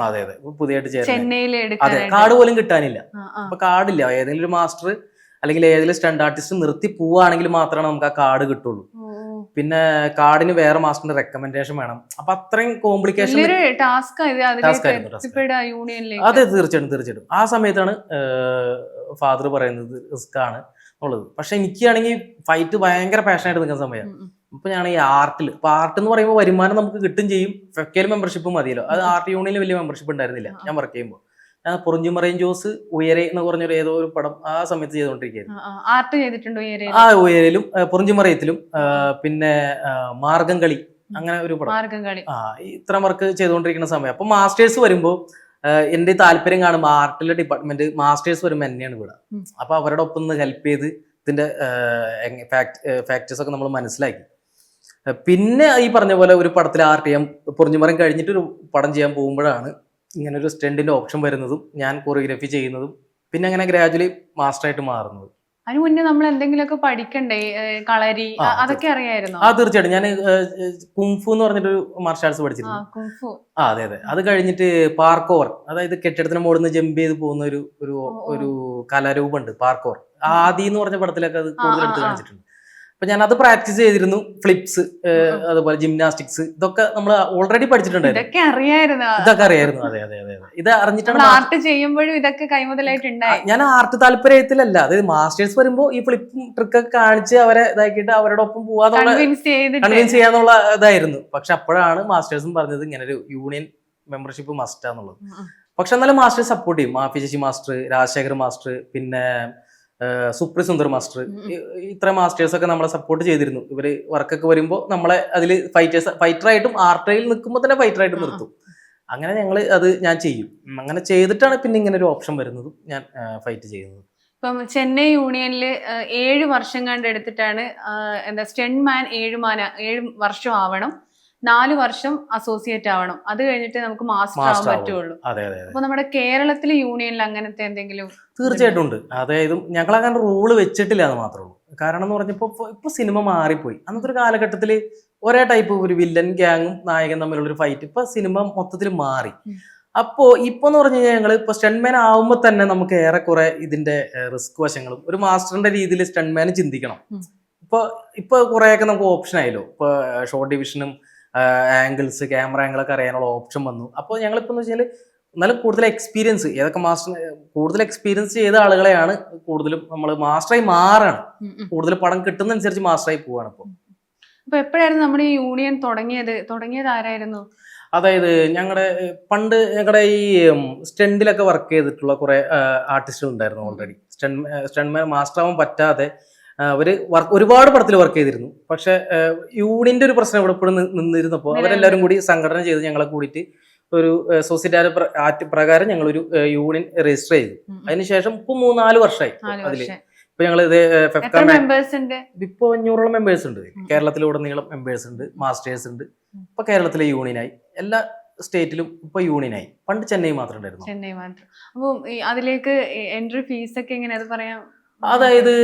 അതെ പുതിയതായിട്ട് ചേർന്നത്. അതെ, കാർഡ് പോലും കിട്ടാനില്ല. അപ്പൊ കാർഡില്ല. ഏതെങ്കിലും ഒരു മാസ്റ്റർ അല്ലെങ്കിൽ ഏതെങ്കിലും സ്റ്റണ്ട് ആർട്ടിസ്റ്റ് നിർത്തി പോവുകയാണെങ്കിൽ മാത്രമാണ് നമുക്ക് ആ കാർഡ് കിട്ടുള്ളൂ. പിന്നെ കാർഡിന് വേറെ മാസ്റ്ററിന്റെ റെക്കമെൻഡേഷൻ വേണം. അപ്പൊ അത്രയും കോംപ്ലിക്കേഷൻ. അതെ, തീർച്ചയായിട്ടും. ആ സമയത്താണ് ഫാദർ പറയുന്നത് റിസ്ക് ആണ് ഉള്ളത്. പക്ഷെ എനിക്കാണെങ്കിൽ ഫൈറ്റ് ഭയങ്കര പാഷനായിട്ട് നിൽക്കുന്ന സമയമാണ്. ഇപ്പൊ ഞാൻ ഈ ആർട്ട് എന്ന് പറയുമ്പോൾ വരുമാനം നമുക്ക് കിട്ടും ചെയ്യും. ഫെക്കൽ മെമ്പർഷിപ്പ് മതിയല്ലോ. അത് ആർട്ട് യൂണിയനിൽ വലിയ മെമ്പർഷിപ്പ് ഉണ്ടായിരുന്നില്ല ഞാൻ വർക്ക് ചെയ്യുമ്പോൾ. ഞാൻ പൊറിഞ്ചുമറയും ജോസ് ഉയരെ എന്ന് പറഞ്ഞൊരു ഏതോ ഒരു പടം ആ സമയത്ത് ചെയ്തോണ്ടിരിക്കുകയായിരുന്നു. ഉയരയിലും പൊറിഞ്ചുമറയത്തിലും പിന്നെ മാർഗം കളി അങ്ങനെ ഒരു പടം ഇത്ര വർക്ക് ചെയ്തുകൊണ്ടിരിക്കുന്ന സമയം. അപ്പൊ മാസ്റ്റേഴ്സ് വരുമ്പോ എന്റെ താല്പര്യം കാണുമ്പോൾ ആർട്ടിലെ ഡിപ്പാർട്ട്മെന്റ് മാസ്റ്റേഴ്സ് വരുമ്പോൾ എന്നെയാണ് വിടുക. അപ്പൊ അവരുടെ ഒപ്പം നിന്ന് ഹെൽപ്പ് ചെയ്ത് ഇതിന്റെ ഫാക്ടേഴ്സ് ഒക്കെ നമ്മൾ മനസ്സിലാക്കി. പിന്നെ ഈ പറഞ്ഞ പോലെ ഒരു പടത്തിൽ ആർട്ട് ചെയ്യാൻ പൊറിഞ്ചുമറം കഴിഞ്ഞിട്ട് ഒരു പടം ചെയ്യാൻ പോകുമ്പോഴാണ് ഇങ്ങനെ ഒരു സ്റ്റണ്ടിന്റെ ഓപ്ഷൻ വരുന്നതും ഞാൻ കൊറിയോഗ്രഫി ചെയ്യുന്നതും പിന്നെ അങ്ങനെ ഗ്രാജുവലി മാസ്റ്ററായിട്ട് മാറുന്നത്. അതിന് മുന്നേ നമ്മൾ എന്തെങ്കിലുമൊക്കെ പഠിക്കണ്ടേ? കളരി അതൊക്കെ അറിയായിരുന്നു? തീർച്ചയായിട്ടും. ഞാൻ കുംഫു എന്ന് പറഞ്ഞിട്ടൊരു മാർഷൽ ആർട്സ് പഠിച്ചിരുന്നു. അതെ. അത് കഴിഞ്ഞിട്ട് പാർക്കോർ, അതായത് കെട്ടിടത്തിന് മുകളിൽ നിന്ന് ജമ്പ് ചെയ്ത് പോകുന്ന ഒരു കലാരൂപമുണ്ട് പാർക്കോർ. ആദി എന്ന് പറഞ്ഞ പടത്തിലൊക്കെ അത് കൂടുതൽ എടുത്ത് കാണിച്ചിട്ടുണ്ട്. അപ്പൊ ഞാൻ അത് പ്രാക്ടീസ് ചെയ്തിരുന്നു. ഫ്ലിപ്സ്, അതുപോലെ ജിംനാസ്റ്റിക്സ്, ഇതൊക്കെ നമ്മൾ ഓൾറെഡി പഠിച്ചിട്ടുണ്ടായിരുന്നു. ഇതൊക്കെ അറിയായിരുന്നു. അതെ. ഇത് അറിഞ്ഞിട്ടാണ് ആർട്ട് ചെയ്യുമ്പോഴും ഇതൊക്കെ കൈമുതലായിട്ടുണ്ടായി. ഞാൻ ആർട്ട് താല്പര്യത്തിലല്ല, അതായത് മാസ്റ്റേഴ്സ് വരുമ്പോ ഈ ഫ്ലിപ്പും ട്രിക്കൊക്കെ കാണിച്ച് അവരെ ഇതാക്കിയിട്ട് അവരുടെ ഒപ്പം പോവാന്നുള്ള കൺവിൻസ് ചെയ്യാന്നുള്ള ഇതായിരുന്നു. പക്ഷെ അപ്പോഴാണ് മാസ്റ്റേഴ്സും പറഞ്ഞത് ഇങ്ങനെ ഒരു യൂണിയൻ മെമ്പർഷിപ്പ് മസ്റ്റാന്നുള്ളത്. പക്ഷെ എന്നാലും മാസ്റ്റർ സപ്പോർട്ട് ചെയ്യും. മാഫി ശശി മാസ്റ്റർ, രാജശേഖർ മാസ്റ്റർ, പിന്നെ സുപ്രി സുന്ദർ മാസ്റ്റർ, ഇത്ര മാസ്റ്റേഴ്സ് ഒക്കെ നമ്മളെ സപ്പോർട്ട് ചെയ്തിരുന്നു. ഇവര് വർക്കൊക്കെ വരുമ്പോൾ നമ്മളെ അതിൽ ഫൈറ്ററായിട്ടും ആർട്ടിൽ നിൽക്കുമ്പോൾ തന്നെ ഫൈറ്ററായിട്ടും നിർത്തും. അങ്ങനെ ഞാൻ ചെയ്യും. അങ്ങനെ ചെയ്തിട്ടാണ് പിന്നെ ഇങ്ങനെ ഒരു ഓപ്ഷൻ വരുന്നതും ഞാൻ ഫൈറ്റ് ചെയ്യുന്നത്. ഇപ്പം ചെന്നൈ യൂണിയനിൽ 7 വർഷം കണ്ട് എടുത്തിട്ടാണ് സ്റ്റണ്ട്മാൻ 7 വർഷം ആവണം, 4 വർഷം അസോസിയേറ്റ് ആവണം. അത് കഴിഞ്ഞിട്ട് നമുക്ക് മാസ്റ്റർ ആവാൻ പറ്റുള്ളൂ. അപ്പൊ നമ്മുടെ കേരളത്തിലെ യൂണിയനിൽ അങ്ങനത്തെ എന്തെങ്കിലും? തീർച്ചയായിട്ടും ഉണ്ട്. അതായത് ഞങ്ങൾ അങ്ങനെ റൂള് വെച്ചിട്ടില്ല എന്ന് മാത്രമേ ഉള്ളൂ. കാരണം എന്ന് പറഞ്ഞപ്പോ ഇപ്പൊ സിനിമ മാറിപ്പോയി. അന്നത്തെ ഒരു കാലഘട്ടത്തിൽ ഒരേ ടൈപ്പ് ഒരു വില്ലൻ ഗ്യാങ്ങും നായകൻ തമ്മിലുള്ള ഒരു ഫൈറ്റ്. ഇപ്പൊ സിനിമ മൊത്തത്തിൽ മാറി. അപ്പോ ഇപ്പൊ എന്ന് പറഞ്ഞു കഴിഞ്ഞാൽ ഞങ്ങൾ ഇപ്പൊ സ്റ്റണ്ട്മാൻ ആവുമ്പോൾ തന്നെ നമുക്ക് ഏറെക്കുറെ ഇതിന്റെ റിസ്ക് വശങ്ങളും ഒരു മാസ്റ്ററിന്റെ രീതിയിൽ സ്റ്റണ്ട്മാൻ ചിന്തിക്കണം. ഇപ്പൊ കുറെയൊക്കെ നമുക്ക് ഓപ്ഷൻ ആയല്ലോ. ഇപ്പൊ ഷോർട്ട് ഡിവിഷനും ആംഗിൾസ്, ക്യാമറ ആംഗിളൊക്കെ അറിയാനുള്ള ഓപ്ഷൻ വന്നു. അപ്പോൾ ഞങ്ങളിപ്പോൾ എന്ന് വെച്ചാൽ എന്നാലും കൂടുതൽ എക്സ്പീരിയൻസ് കൂടുതൽ എക്സ്പീരിയൻസ് ചെയ്ത ആളുകളെയാണ് കൂടുതലും നമ്മൾ മാസ്റ്ററായി മാറാണ്. കൂടുതൽ പടം കിട്ടുന്നതനുസരിച്ച് മാസ്റ്ററായി പോവാണ്. അപ്പൊ എപ്പോഴായിരുന്നു നമ്മുടെ ഈ യൂണിയൻ തുടങ്ങിയത് ആരായിരുന്നു? അതായത് പണ്ട് ഞങ്ങളുടെ ഈ സ്റ്റണ്ടിലൊക്കെ വർക്ക് ചെയ്തിട്ടുള്ള കുറെ ആർട്ടിസ്റ്റുകൾ ഉണ്ടായിരുന്നു. ഓൾറെഡി സ്റ്റണ്ട്മാൻ മാസ്റ്റർ ആവാൻ പറ്റാതെ അവര് ഒരുപാട് പടത്തിൽ വർക്ക് ചെയ്തിരുന്നു. പക്ഷെ യൂണിയന്റെ ഒരു പ്രശ്നം ഇവിടെ എപ്പോഴും നിന്നിരുന്നപ്പോൾ അവരെല്ലാവരും കൂടി സംഘടന ചെയ്ത് ഞങ്ങളെ കൂടിയിട്ട് ഒരു സൊസൈറ്റി ആക്ട് പ്രകാരം ഞങ്ങളൊരു യൂണിയൻ രജിസ്റ്റർ ചെയ്തു. അതിനുശേഷം ഇപ്പൊ 3-4 വർഷമായി അതില്. ഇപ്പൊ ഞങ്ങൾ ഇപ്പൊ 500ഓളം മെമ്പേഴ്സ് ഉണ്ട്. കേരളത്തിലുടനീളം മെമ്പേഴ്സ് ഉണ്ട്, മാസ്റ്റേഴ്സ് ഉണ്ട്. ഇപ്പൊ കേരളത്തിലെ യൂണിയനായി, എല്ലാ സ്റ്റേറ്റിലും ഇപ്പൊ യൂണിയനായി. പണ്ട് ചെന്നൈ മാത്രം ഉണ്ടായിരുന്നു. ചെന്നൈ മാത്രം. അപ്പൊ അതിലേക്ക് എൻട്രി ഫീസ് ഒക്കെ എങ്ങനെ അത് പറയാം? അതായത്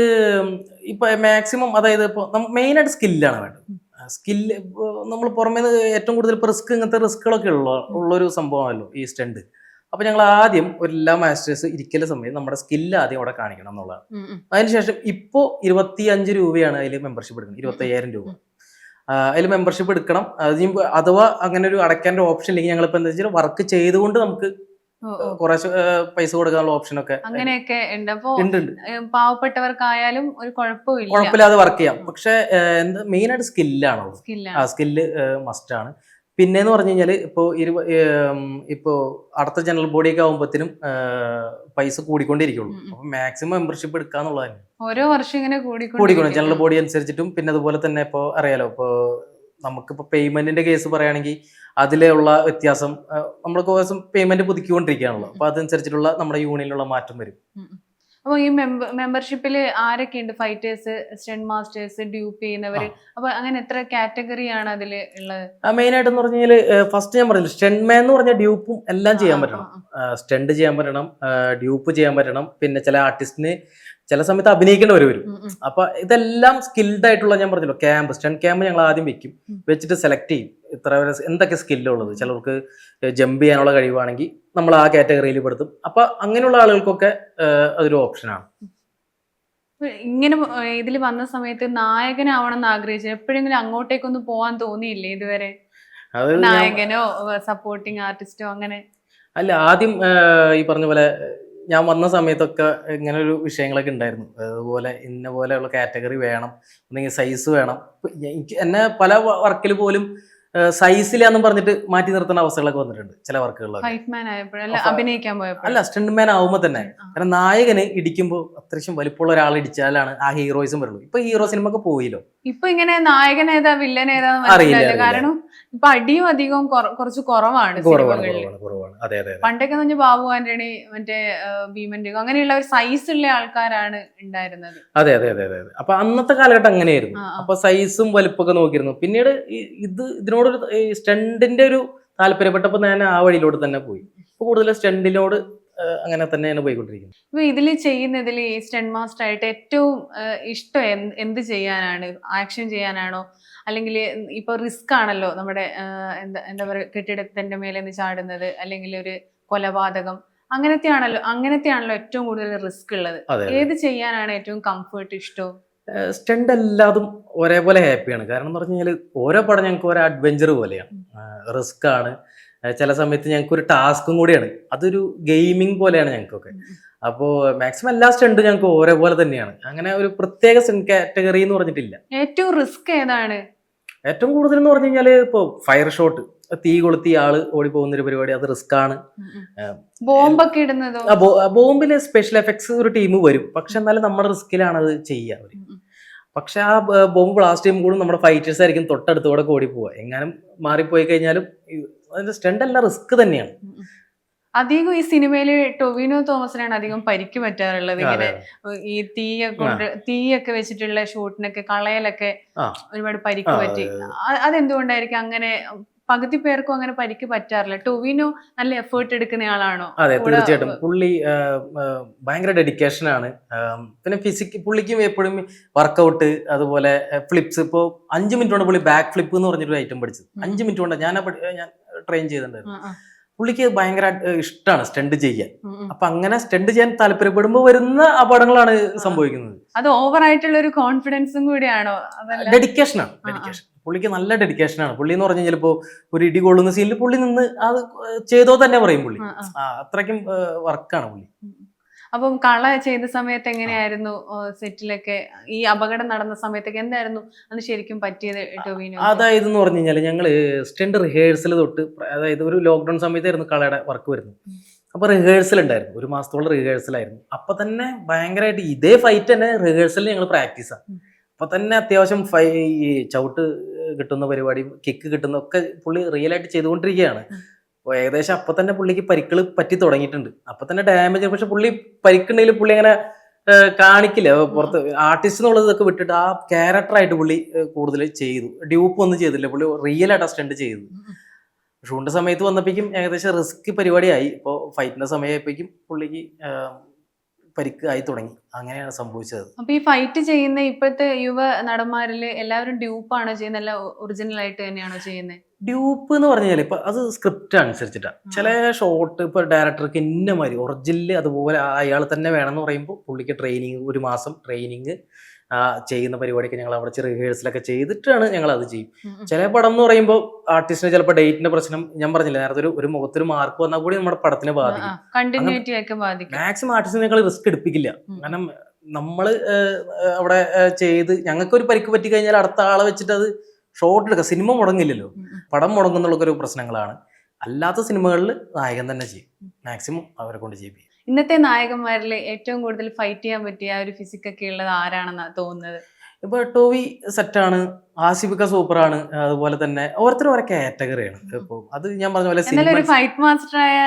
ഇപ്പൊ മാക്സിമം, അതായത് ഇപ്പൊ മെയിനായിട്ട് സ്കില്ലാണ് വേണ്ടത്. സ്കില്ല് നമ്മൾ പുറമേ ഏറ്റവും കൂടുതൽ ഇപ്പൊ ഇങ്ങനത്തെ റിസ്കുകളൊക്കെ ഉള്ളൊരു സംഭവമല്ലോ ഈ സ്റ്റണ്ട്. അപ്പൊ ഞങ്ങൾ ആദ്യം എല്ലാ മാസ്റ്റേഴ്സ് ഇരിക്കല സമയം നമ്മുടെ സ്കില്ല് ആദ്യം അവിടെ കാണിക്കണം എന്നുള്ളതാണ്. അതിനുശേഷം ഇപ്പോ 25 രൂപയാണ് അതിൽ മെമ്പർഷിപ്പ് എടുക്കുന്നത്. 25,000 രൂപ അതിൽ മെമ്പർഷിപ്പ് എടുക്കണം. അഥവാ അങ്ങനെ ഒരു അടയ്ക്കാൻ ഓപ്ഷൻ ഇല്ലെങ്കിൽ ഞങ്ങളിപ്പോൾ എന്താ വെച്ചാൽ വർക്ക് ചെയ്തുകൊണ്ട് നമുക്ക് കുറച്ച് പൈസ കൊടുക്കാനുള്ള ഓപ്ഷൻ ഒക്കെ അങ്ങനെയൊക്കെ ഉണ്ട്. അപ്പൊ ഉണ്ട്. പാവപ്പെട്ടവർക്കായാലും ഒരു കുഴപ്പമില്ല, കുഴപ്പമില്ലാതെ വർക്ക് ചെയ്യാം. പക്ഷെ മെയിൻ ആയിട്ട് സ്കില്ലാണ്. ആ സ്കില്ല് മസ്റ്റ് ആണ്. പിന്നെന്ന് പറഞ്ഞു കഴിഞ്ഞാൽ ഇപ്പോ അടുത്ത ജനറൽ ബോഡി ഒക്കെ ആകുമ്പോഴത്തേനും പൈസ കൂടിക്കൊണ്ടിരിക്കുള്ളൂ. അപ്പൊ മാക്സിമം മെമ്പർഷിപ്പ് എടുക്കാന്നുള്ളതാണ്. ഓരോ വർഷം ഇങ്ങനെ കൂടിക്കണം ജനറൽ ബോഡി അനുസരിച്ചിട്ടും. പിന്നെ അതുപോലെ തന്നെ ഇപ്പൊ അറിയാലോ, ഇപ്പൊ നമുക്കിപ്പോ പേയ്മെന്റിന്റെ കേസ് പറയുകയാണെങ്കിൽ അതിലുള്ള വ്യത്യാസം നമ്മൾ ദിവസം പേയ്മെന്റ് പുതുക്കിക്കൊണ്ടിരിക്കുകയാണല്ലോ. അപ്പൊ അതനുസരിച്ചിട്ടുള്ള നമ്മുടെ യൂണിയനിലുള്ള മാറ്റം വരും. അപ്പൊ ഈ മെമ്പർഷിപ്പിൽ ആരൊക്കെ ഉണ്ട്? ഫൈറ്റേഴ്സ്, സ്റ്റണ്ട് മാസ്റ്റേഴ്സ്, ഡ്യൂപ്പ് ചെയ്യുന്നവര്, അപ്പൊ അങ്ങനെ എത്ര കാറ്റഗറിയാണ് അതില് ഉള്ളത്? മെയിൻ ആയിട്ടെന്ന് പറഞ്ഞു കഴിഞ്ഞാൽ ഫസ്റ്റ് ഞാൻ പറഞ്ഞില്ല, സ്റ്റണ്ട് മാൻ എന്ന് പറഞ്ഞാൽ ഡ്യൂപ്പും എല്ലാം ചെയ്യാൻ പറ്റണം. സ്റ്റണ്ട് ചെയ്യാൻ പറ്റണം, ഡ്യൂപ്പ് ചെയ്യാൻ പറ്റണം. പിന്നെ ചില ആർട്ടിസ്റ്റിന് ചില സമയത്ത് അഭിനയിക്കേണ്ടി വരും. അപ്പൊ ഇതെല്ലാം സ്കിൽഡ് ആയിട്ടുള്ള, ഞാൻ പറഞ്ഞല്ലോ, ക്യാമ്പ്, സ്റ്റണ്ട് ക്യാമ്പ് ഞങ്ങൾ ആദ്യം വെച്ചിട്ട് സെലക്ട് ചെയ്യും ഇത്ര എന്തൊക്കെ സ്കില്ലുള്ളത്. ചിലർക്ക് ജമ്പ് ചെയ്യാനുള്ള കഴിവാണെങ്കിൽ നമ്മൾ ആ കാറ്റഗറിയിൽ പെടുത്തും. അപ്പൊ അങ്ങനെയുള്ള ആളുകൾക്കൊക്കെ അതൊരു ഓപ്ഷനാണ്. ഇങ്ങനെ ഇതിൽ വന്ന സമയത്ത് നായകനാവണം എന്ന് ആഗ്രഹിച്ചു എപ്പോഴെങ്കിലും അങ്ങോട്ടേക്കൊന്നും പോവാൻ തോന്നിയില്ലേ ഇതുവരെ? നായകനോ സപ്പോർട്ടിങ് ആർട്ടിസ്റ്റോ അങ്ങനെ? അല്ല, ആദ്യം ഈ പറഞ്ഞ പോലെ ഞാൻ വന്ന സമയത്തൊക്കെ ഇങ്ങനെ ഒരു വിഷയങ്ങളൊക്കെ ഉണ്ടായിരുന്നു. അതുപോലെ ഇന്ന പോലെയുള്ള കാറ്റഗറി വേണം, അല്ലെങ്കിൽ സൈസ് വേണം. എന്നെ പല വർക്കിൽ പോലും സൈസിലാന്നും പറഞ്ഞിട്ട് മാറ്റി നിർത്തുന്ന അവസ്ഥകളൊക്കെ വന്നിട്ടുണ്ട് ചില വർക്കുകളിലൊക്കെ. അല്ല, സ്റ്റണ്ട് മാൻ ആവുമ്പോ തന്നെ. കാരണം നായകന് ഇടിക്കുമ്പോൾ അത്യാവശ്യം വലിപ്പമുള്ള ഒരാൾ ഇടിച്ചാലാണ് ആ ഹീറോയിസം വരുള്ളൂ. ഇപ്പൊ ഹീറോ സിനിമ ഒക്കെ പോയില്ലോ. ഇപ്പൊ ഇങ്ങനെ നായകൻ ഏതാ വില്ലൻ ഏതാന്ന് അറിയില്ല. കാരണം ഇപ്പൊ അടിയും അധികം കുറച്ച് കുറവാണ്. പണ്ടൊക്കെ എന്ന് പറഞ്ഞാൽ ബാബു ആന്റണി, മറ്റേ ഭീമൻ അങ്ങനെയുള്ള ഒരു സൈസ് ഉള്ള ആൾക്കാരാണ് ഉണ്ടായിരുന്നത്. അതെ അതെ അതെ അതെ. അപ്പൊ അന്നത്തെ കാലഘട്ടം അങ്ങനെയായിരുന്നു. അപ്പൊ സൈസും വലിപ്പൊക്കെ നോക്കിയിരുന്നു. പിന്നീട് ഇതിനോടൊരു സ്റ്റണ്ടിന്റെ ഒരു താല്പര്യപ്പെട്ടപ്പോ ഞാൻ ആ വഴിയിലോട്ട് തന്നെ പോയി. ഇപ്പൊ കൂടുതൽ സ്റ്റണ്ടിനോട് അങ്ങനെ തന്നെയാണ് പോയിക്കൊണ്ടിരിക്കുന്നത്. ഇപ്പൊ ഇതിൽ ചെയ്യുന്നതിൽ ഈ സ്റ്റണ്ട് മാസ്റ്റർ ആയിട്ട് ഏറ്റവും ഇഷ്ടം എന്ത് ചെയ്യാനാണ്? ആക്ഷൻ ചെയ്യാനാണോ, അല്ലെങ്കിൽ ഇപ്പൊ റിസ്ക് ആണല്ലോ നമ്മുടെ എന്താ പറയുക, കെട്ടിടത്തിന്റെ മേലെ നിന്ന് ചാടുന്നത്, അല്ലെങ്കിൽ ഒരു കൊലപാതകം, അങ്ങനത്തെയാണല്ലോ ഏറ്റവും കൂടുതൽ റിസ്ക് ഉള്ളത്. ഏത് ചെയ്യാനാണ് ഏറ്റവും കംഫർട്ട്, ഇഷ്ടം? സ്റ്റണ്ട് എല്ലാതും ഒരേപോലെ ഹാപ്പിയാണ്. കാരണം എന്ന് പറഞ്ഞു കഴിഞ്ഞാൽ ഓരോ പടം ഞങ്ങൾക്ക് ഓരോ അഡ്വഞ്ചർ പോലെയാണ്. റിസ്ക് ആണ്, ചില സമയത്ത് ഞങ്ങൾക്ക് ഒരു ടാസ്കും കൂടിയാണ്. അതൊരു ഗെയിമിംഗ് പോലെയാണ് ഞങ്ങൾക്കൊക്കെ. അപ്പോൾ മാക്സിമം എല്ലാ സ്റ്റണ്ടും ഞങ്ങൾക്ക് ഒരേപോലെ തന്നെയാണ്. അങ്ങനെ ഒരു പ്രത്യേക സ്റ്റണ്ട് കാറ്റഗറി എന്ന് പറഞ്ഞിട്ടില്ല. ഏറ്റവും റിസ്ക് ഏതാണ്? ഏറ്റവും കൂടുതൽ എന്ന് പറഞ്ഞു കഴിഞ്ഞാൽ ഇപ്പോൾ ഫയർ ഷോട്ട്, തീ കൊളുത്തി ആള് ഓടി പോകുന്ന ഒരു പരിപാടി, അത് റിസ്ക് ആണ്. ബോംബൊക്കെ ഇടുന്നതോ? ബോംബില് സ്പെഷ്യൽ എഫക്ട്സ് ഒരു ടീം വരും. പക്ഷെ എന്നാലും നമ്മുടെ റിസ്കിലാണ് അത് ചെയ്യുക അവര്. പക്ഷെ ആ ബോംബ് ബ്ലാസ്റ്റ് ചെയ്യുമ്പോൾ നമ്മുടെ ഫൈറ്റേഴ്സ് ആയിരിക്കും തൊട്ടടുത്തോടെ ഓടി പോവുക. എങ്ങാനും മാറിപ്പോയി കഴിഞ്ഞാലും അതിന്റെ സ്റ്റണ്ട് എല്ലാം റിസ്ക് തന്നെയാണ്. അധികം ഈ സിനിമയില് ടൊവിനോ തോമസിനാണ് അധികം പരിക്ക് പറ്റാറുള്ളത്. ഇങ്ങനെ ഈ തീയൊക്കെ വെച്ചിട്ടുള്ള ഷൂട്ടിനൊക്കെ, കളയിലൊക്കെ ഒരുപാട് പരിക്ക് പറ്റി. അതെന്തുകൊണ്ടായിരിക്കും അങ്ങനെ? പകുതി പേർക്കും അങ്ങനെ പരിക്ക് പറ്റാറില്ല. ടൊവിനോ നല്ല എഫേർട്ട് എടുക്കുന്ന ആളാണോ? അതെ, തീർച്ചയായിട്ടും. പുള്ളി ഭയങ്കര ഡെഡിക്കേഷൻ ആണ്. പിന്നെ പുള്ളിക്കും എപ്പോഴും വർക്കൗട്ട്, അതുപോലെ ഫ്ലിപ്സ്. ഇപ്പോൾ 5 മിനിറ്റ് കൊണ്ട് പുള്ളി ബാക്ക് ഫ്ലിപ്പ് എന്ന് പറഞ്ഞൊരു ഐറ്റം പഠിച്ചത്. 5 മിനിറ്റ് കൊണ്ട് ഞാൻ ട്രെയിൻ ചെയ്തിട്ടുണ്ടായിരുന്നു. പുള്ളിക്ക് ഭയങ്കര ഇഷ്ടമാണ് സ്റ്റണ്ട് ചെയ്യാൻ. അപ്പൊ അങ്ങനെ സ്റ്റണ്ട് ചെയ്യാൻ താല്പര്യപ്പെടുമ്പോൾ വരുന്ന അപകടങ്ങളാണ് സംഭവിക്കുന്നത്. അത് ഓവർ ആയിട്ടുള്ള ഒരു കോൺഫിഡൻസും കൂടിയാണോ? ഡെഡിക്കേഷനാണ്. പുള്ളിക്ക് നല്ല ഡെഡിക്കേഷനാണ്. പുള്ളി എന്ന് പറഞ്ഞു കഴിഞ്ഞാൽ ഇപ്പോ ഒരു ഇടി കൊള്ളുന്ന സീനിൽ പുള്ളി നിന്ന് അത് ചെയ്തോ തന്നെ പറയും പുള്ളി. അത്രയ്ക്കും വർക്കാണ് പുള്ളി. അപ്പം കള ചെയ്ത സമയത്ത് എങ്ങനെയായിരുന്നു സെറ്റിലൊക്കെ? ഈ അപകടം നടന്ന സമയത്തൊക്കെ എന്തായിരുന്നു അത് ശരിക്കും പറ്റിയത് ടൊവിനോ? അതായത് എന്ന് പറഞ്ഞു കഴിഞ്ഞാൽ ഞങ്ങള് സ്റ്റണ്ട് റിഹേഴ്സൽ തൊട്ട്, അതായത് ഒരു ലോക്ക്ഡൌൺ സമയത്തായിരുന്നു കളയുടെ വർക്ക് വരുന്നത്. അപ്പൊ റിഹേഴ്സൽ ഉണ്ടായിരുന്നു, 1 മാസത്തോളം റിഹേഴ്സലായിരുന്നു. അപ്പൊ തന്നെ ഭയങ്കരമായിട്ട് ഇതേ ഫൈറ്റ് തന്നെ റിഹേഴ്സലിൽ ഞങ്ങൾ പ്രാക്ടീസാണ്. അപ്പൊ തന്നെ അത്യാവശ്യം ഈ ചവിട്ട് കിട്ടുന്ന പരിപാടിയും കിക്ക് കിട്ടുന്ന ഒക്കെ പുള്ളി റിയൽ ആയിട്ട് ചെയ്തുകൊണ്ടിരിക്കുകയാണ്. അപ്പോൾ ഏകദേശം അപ്പൊ തന്നെ പുള്ളിക്ക് പരിക്കൾ പറ്റി തുടങ്ങിയിട്ടുണ്ട്. അപ്പൊ തന്നെ ഡാമേജ്. പക്ഷെ പുള്ളി പരിക്കുണ്ടെങ്കിൽ പുള്ളി അങ്ങനെ കാണിക്കില്ല പുറത്ത്. ആർട്ടിസ്റ്റ് എന്നുള്ളതൊക്കെ വിട്ടിട്ട് ആ ക്യാരക്ടറായിട്ട് പുള്ളി കൂടുതൽ ചെയ്തു. ഡ്യൂപ്പ് ഒന്നും ചെയ്തില്ല, പുള്ളി റിയൽ ആയിട്ട് സ്റ്റണ്ട് ചെയ്തു. ഷൂട്ടിന്റെ സമയത്ത് വന്നപ്പോഴേക്കും ഏകദേശം റിസ്ക് പരിപാടിയായി. ഇപ്പോൾ ഫൈറ്റിന്റെ സമയമായപ്പോഴേക്കും പുള്ളിക്ക് പരിക്ക് ആയി തുടങ്ങി. അങ്ങനെയാണ് സംഭവിച്ചത്. അപ്പൊ ഈ ഫൈറ്റ് ചെയ്യുന്ന ഇപ്പോഴത്തെ യുവ നടന്മാരില് എല്ലാവരും ഡ്യൂപ്പാണോ ചെയ്യുന്നത്, അല്ല ഒറിജിനൽ ആയിട്ട് തന്നെയാണോ ചെയ്യുന്നത്? ഡ്യൂപ്പ് എന്ന് പറഞ്ഞാൽ ഇപ്പൊ അത് സ്ക്രിപ്റ്റ് അനുസരിച്ചിട്ടാണ്. ചില ഷോട്ട് ഇപ്പൊ ഡയറക്ടർക്ക് ഇന്നമാതിരി ഒറിജിനൽ അതുപോലെ അയാൾ തന്നെ വേണമെന്ന് പറയുമ്പോൾ പുള്ളിക്ക് ട്രെയിനിങ്, 1 മാസം ട്രെയിനിങ്, ചെയ്യുന്ന പരിപാടിയൊക്കെ ഞങ്ങൾ അവിടെ റിഹേഴ്സലൊക്കെ ചെയ്തിട്ടാണ് ഞങ്ങൾ അത് ചെയ്യും. ചില പടം എന്ന് പറയുമ്പോൾ ആർട്ടിസ്റ്റിന് ചിലപ്പോൾ ഡേറ്റിന്റെ പ്രശ്നം, ഞാൻ പറഞ്ഞില്ല നേരത്തെ, ഒരു മുഖത്തൊരു മാർക്ക് വന്നാൽ കൂടി നമ്മുടെ പടത്തിനെ ബാധിക്കും. മാക്സിമം ആർട്ടിസ്റ്റിനെ ഞങ്ങൾ റിസ്ക് എടുപ്പിക്കില്ല. കാരണം നമ്മള് അവിടെ ചെയ്ത് ഞങ്ങൾക്കൊരു പരിക്ക് പറ്റി കഴിഞ്ഞാൽ അടുത്ത ആളെ വെച്ചിട്ട് അത് ഷോട്ട് എടുക്കുക. സിനിമ മുടങ്ങില്ലല്ലോ, പടം മുടങ്ങുന്നുള്ളൊരു പ്രശ്നങ്ങളാണ്. അല്ലാത്ത സിനിമകളിൽ നായകൻ തന്നെ ചെയ്യും, മാക്സിമം അവരെ കൊണ്ട് ചെയ്യിപ്പിക്കും. ഇന്നത്തെ നായകന്മാരിൽ ഏറ്റവും കൂടുതൽ ഫൈറ്റ് ചെയ്യാൻ പറ്റിയ ഒരു ഫിസിക്കൊക്കെ ഉള്ളത് ആരാണെന്നാണ് തോന്നുന്നത്? ഇപ്പൊ ടോവി സെറ്റാണ്, ആസിഫിക്ക സൂപ്പറാണ്, അതുപോലെ തന്നെ ഓരോരുത്തരും ഓരോ കാറ്റഗറിയാണ്. ഇപ്പൊ അത് ഞാൻ പറഞ്ഞ പോലെ ഒരു ഫൈറ്റ് മാസ്റ്ററായ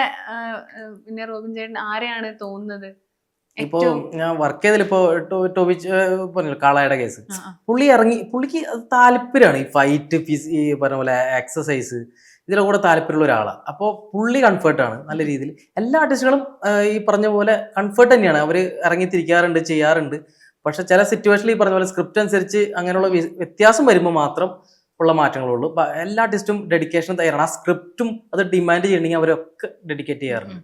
പിന്നെ റോബിൻ ചേട്ടൻ ആരെയാണ് തോന്നുന്നത്? ഇപ്പോ ഞാൻ വർക്ക് ചെയ്തതിലിപ്പോ ടോവി പറഞ്ഞല്ലോ കാളയുടെ കേസ്, പുള്ളിക്ക് താല്പര്യമാണ് ഈ ഫൈറ്റ്, ഈ പറഞ്ഞ പോലെ എക്സസൈസ്, ഇതിലെ കൂടെ താല്പര്യമുള്ള ഒരാളാണ്. അപ്പോൾ പുള്ളി കംഫർട്ടാണ് നല്ല രീതിയിൽ. എല്ലാ ആർട്ടിസ്റ്റുകളും ഈ പറഞ്ഞ പോലെ കംഫർട്ട് തന്നെയാണ്, അവർ ഇറങ്ങിത്തിരിക്കാറുണ്ട്, ചെയ്യാറുണ്ട്. പക്ഷെ ചില സിറ്റുവേഷനിൽ ഈ പറഞ്ഞ പോലെ സ്ക്രിപ്റ്റ് അനുസരിച്ച് അങ്ങനെയുള്ള വ്യത്യാസം വരുമ്പോൾ മാത്രം ഉള്ള മാറ്റങ്ങളുള്ളൂ. എല്ലാ ആർട്ടിസ്റ്റും ഡെഡിക്കേഷൻ തയ്യാറാണ്. ആ സ്ക്രിപ്റ്റും അത് ഡിമാൻഡ് ചെയ്യണമെങ്കിൽ അവരൊക്കെ ഡെഡിക്കേറ്റ് ചെയ്യാറുണ്ട്.